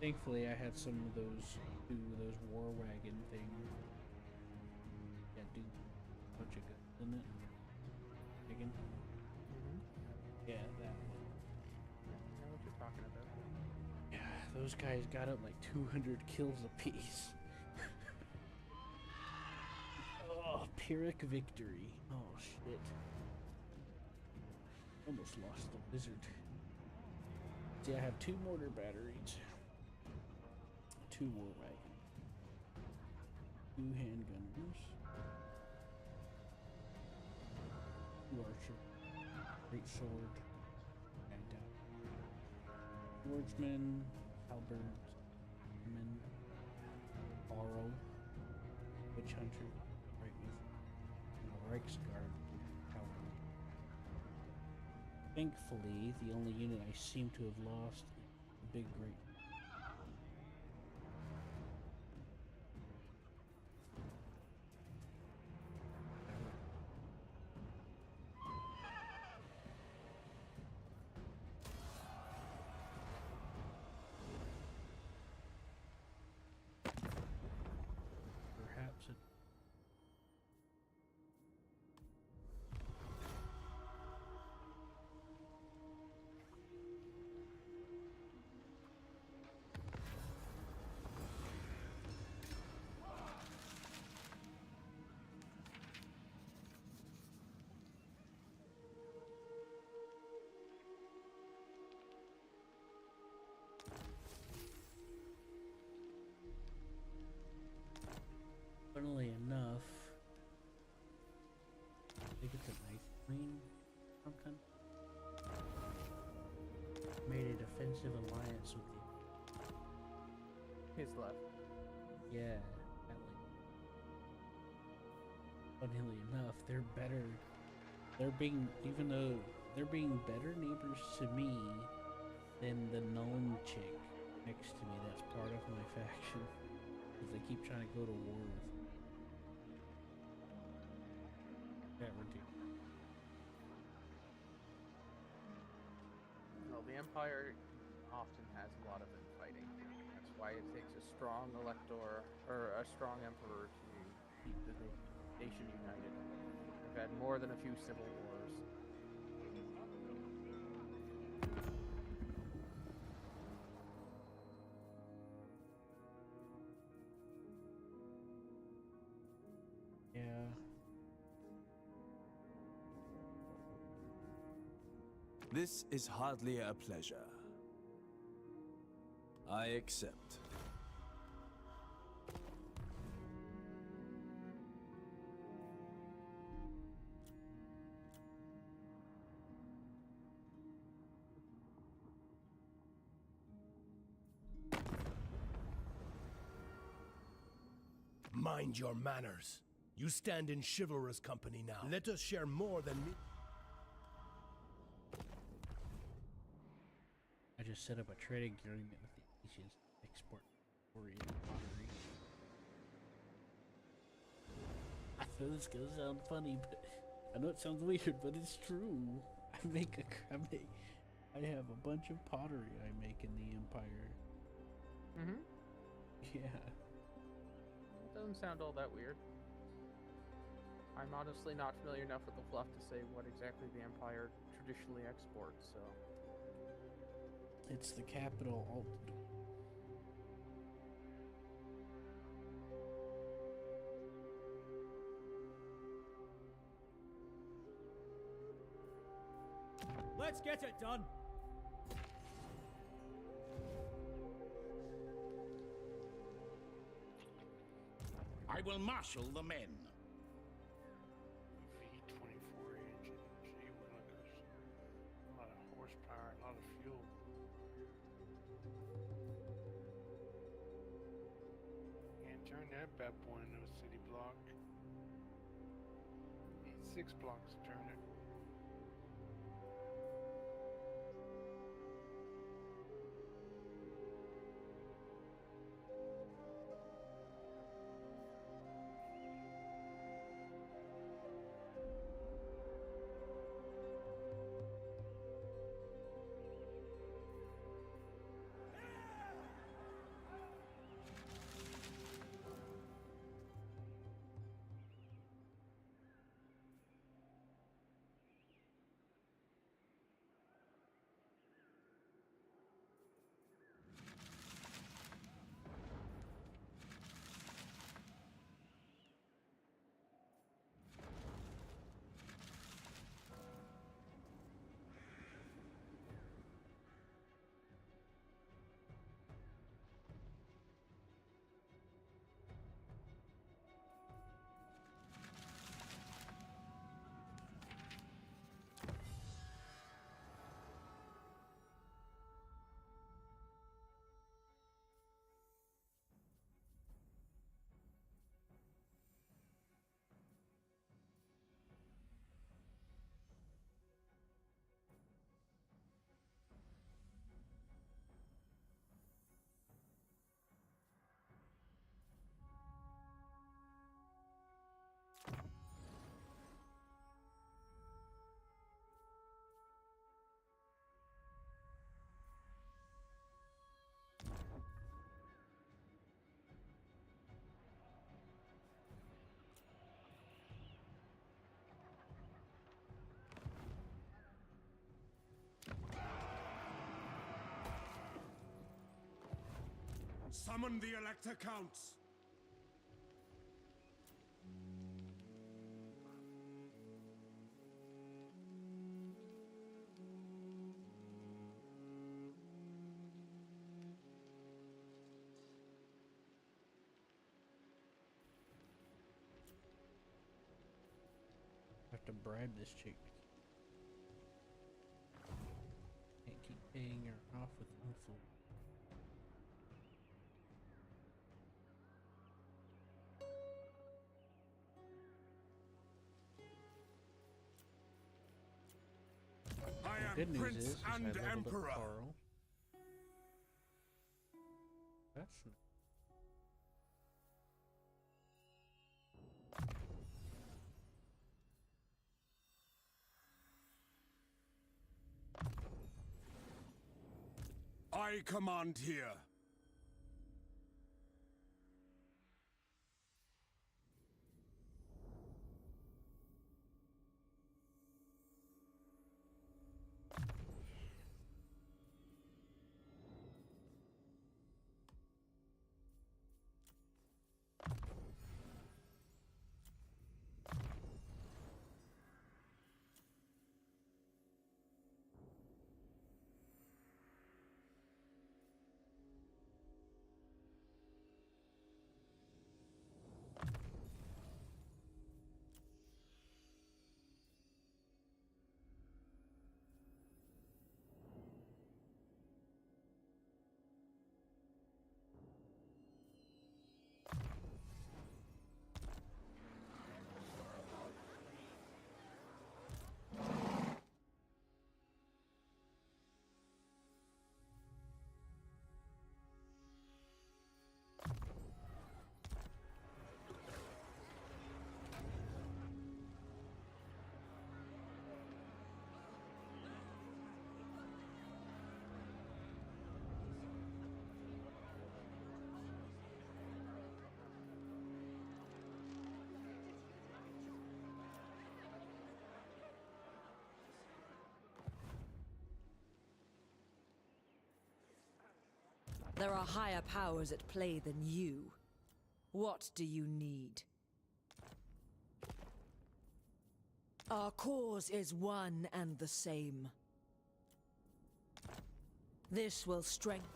Thankfully, I had some of those war wagon things. Yeah, do a bunch of guns in it. Wagon. Yeah, that one. I know what you're talking about. Yeah, those guys got up like 200 kills apiece. Oh, Pyrrhic victory. Oh, shit. Almost lost the wizard. See, I have 2 mortar batteries. 2 war wagons. 2 handgunners. 2 archer. Great sword. And swordsman. Halberds. Men. Borrow. Witch hunter. Right with. And a Reichsguard. Cavalry. Thankfully, the only unit I seem to have lost is the big great. Perhaps it. Funnily enough, I think it's a Night Queen or something. Made a defensive alliance with you. His left. Yeah, that funnily enough, they're better. Even though they're being better neighbors to me than the gnome chick next to me that's part of my faction. Because they keep trying to go to war with me. Yeah, we're due. Well, the Empire often has a lot of infighting. That's why it takes a strong elector or a strong emperor to keep the nation united. We've had more than a few civil wars. Yeah. This is hardly a pleasure. I accept. Mind your manners. You stand in chivalrous company now. Let us share more than me. I just set up a trading agreement with the Asians to export Korean pottery. I know this gonna sound funny, but I know it sounds weird, but it's true. I have a bunch of pottery I make in the Empire. Mm-hmm. Yeah. It doesn't sound all that weird. I'm honestly not familiar enough with the fluff to say what exactly the Empire traditionally exports, so... It's the capital alt. Let's get it done. I will marshal the men. V24 engine. Gee willikers. A lot of horsepower, a lot of fuel. Can't turn that bad boy into a city block. Need 6 blocks to turn it. Summon the Elector Counts! I have to bribe this chick. Can't keep paying her off with influence. I Good am news Prince is I and leveled up Emperor! Carl. That's nice. I I command here. There are higher powers at play than you. What do you need? Our cause is one and the same. This will strengthen.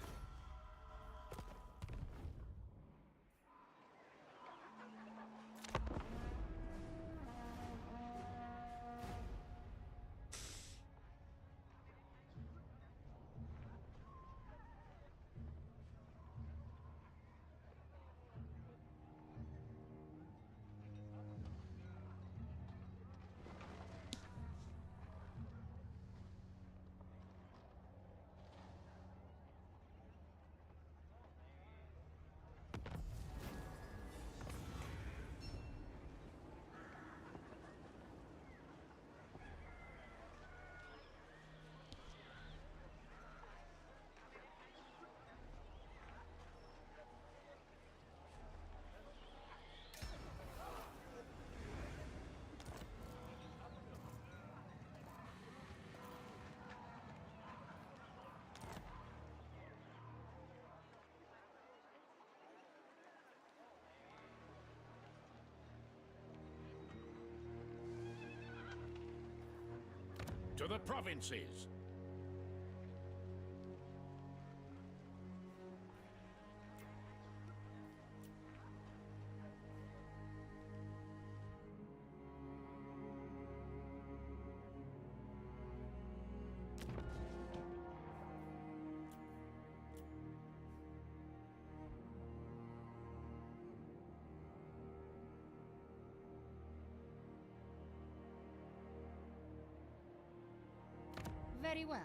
To the provinces. Very well.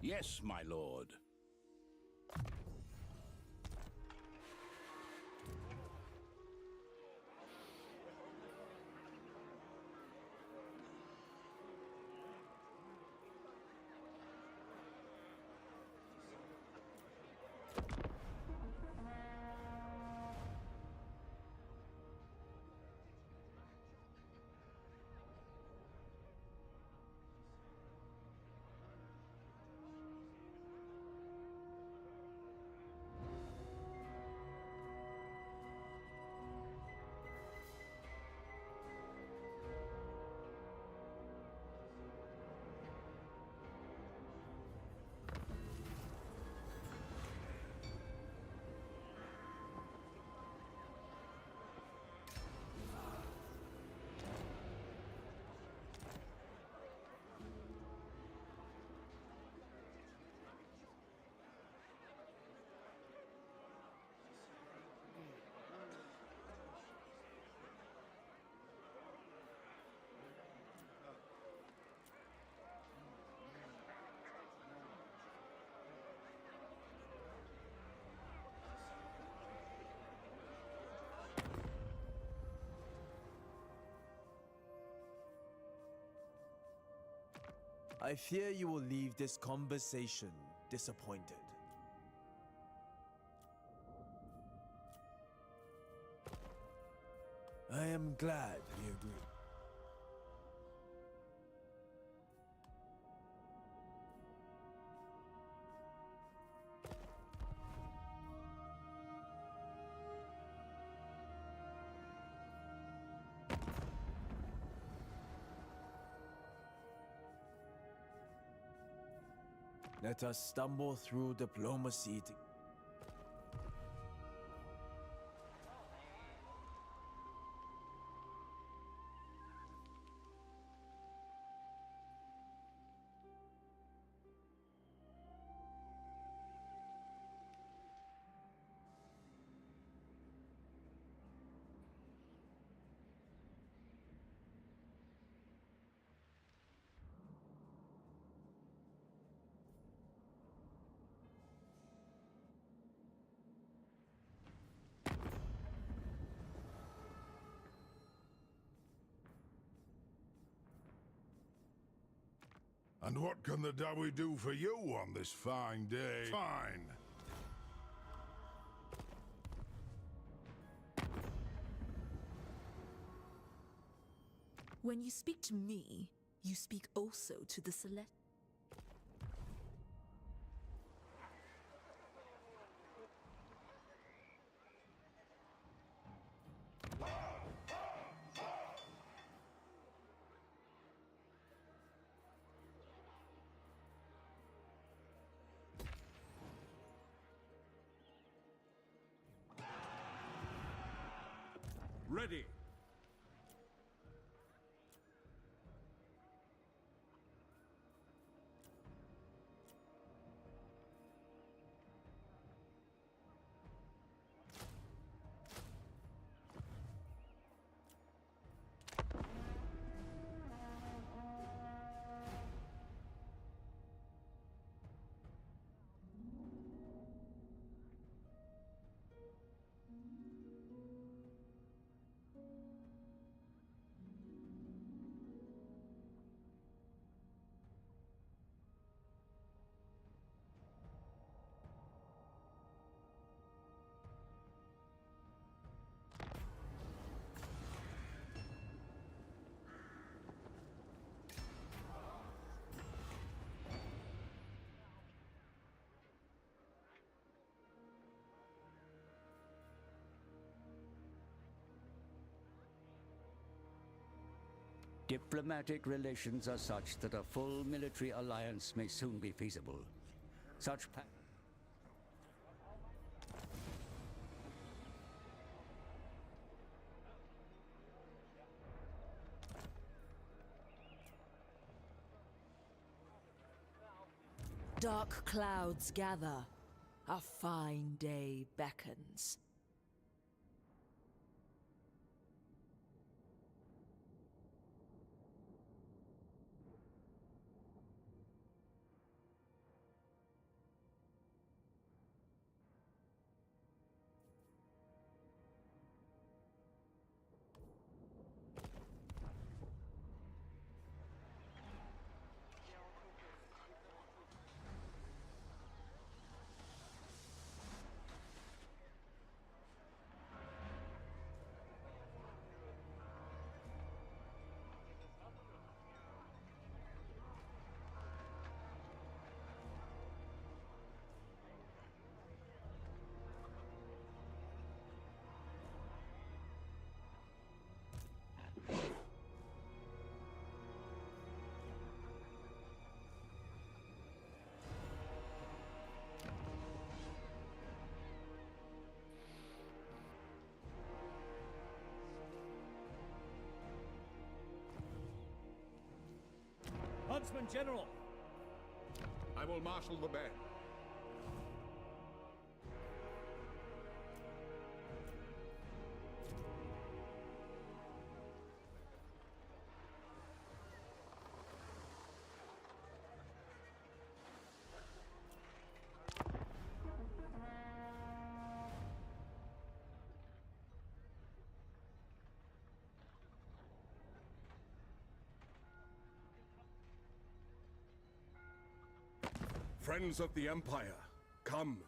Yes, my lord. I fear you will leave this conversation disappointed. I am glad we agree. Let us stumble through diplomacy to And what can the Dawi do for you on this fine day? Fine. When you speak to me, you speak also to the Select. Ready. Diplomatic relations are such that a full military alliance may soon be feasible. Such Dark clouds gather. A fine day beckons. Huntsman General! I will marshal the band. Friends of the Empire, come.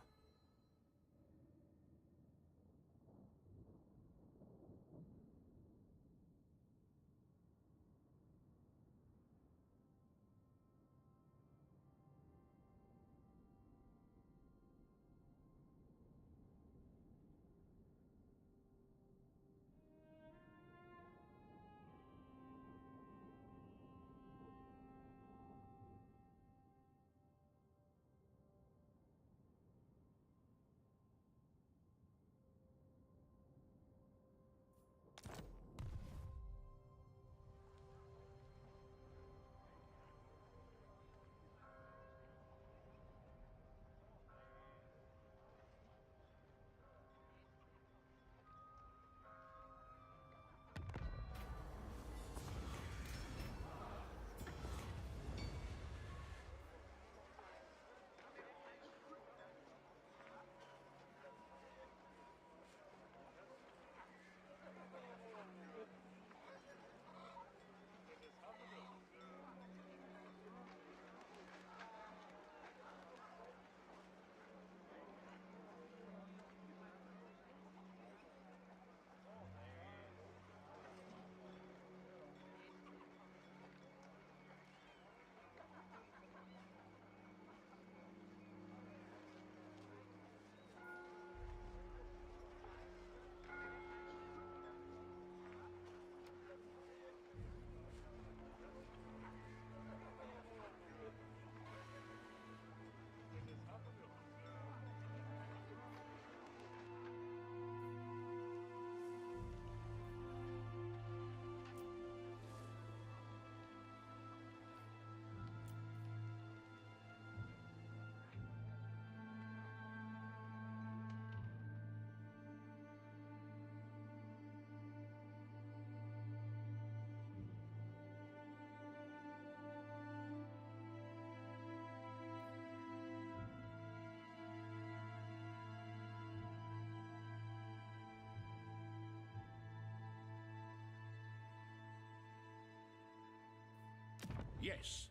Yes.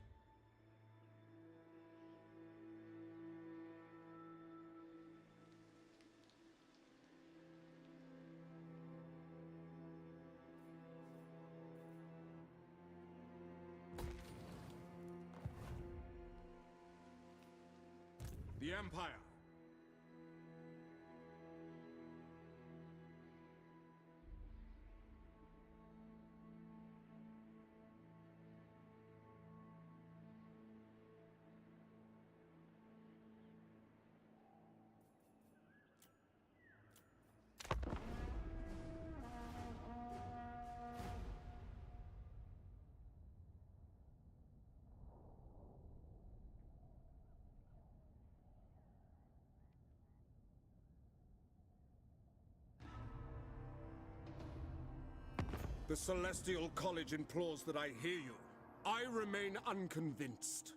The Empire. The Celestial College implores that I hear you. I remain unconvinced.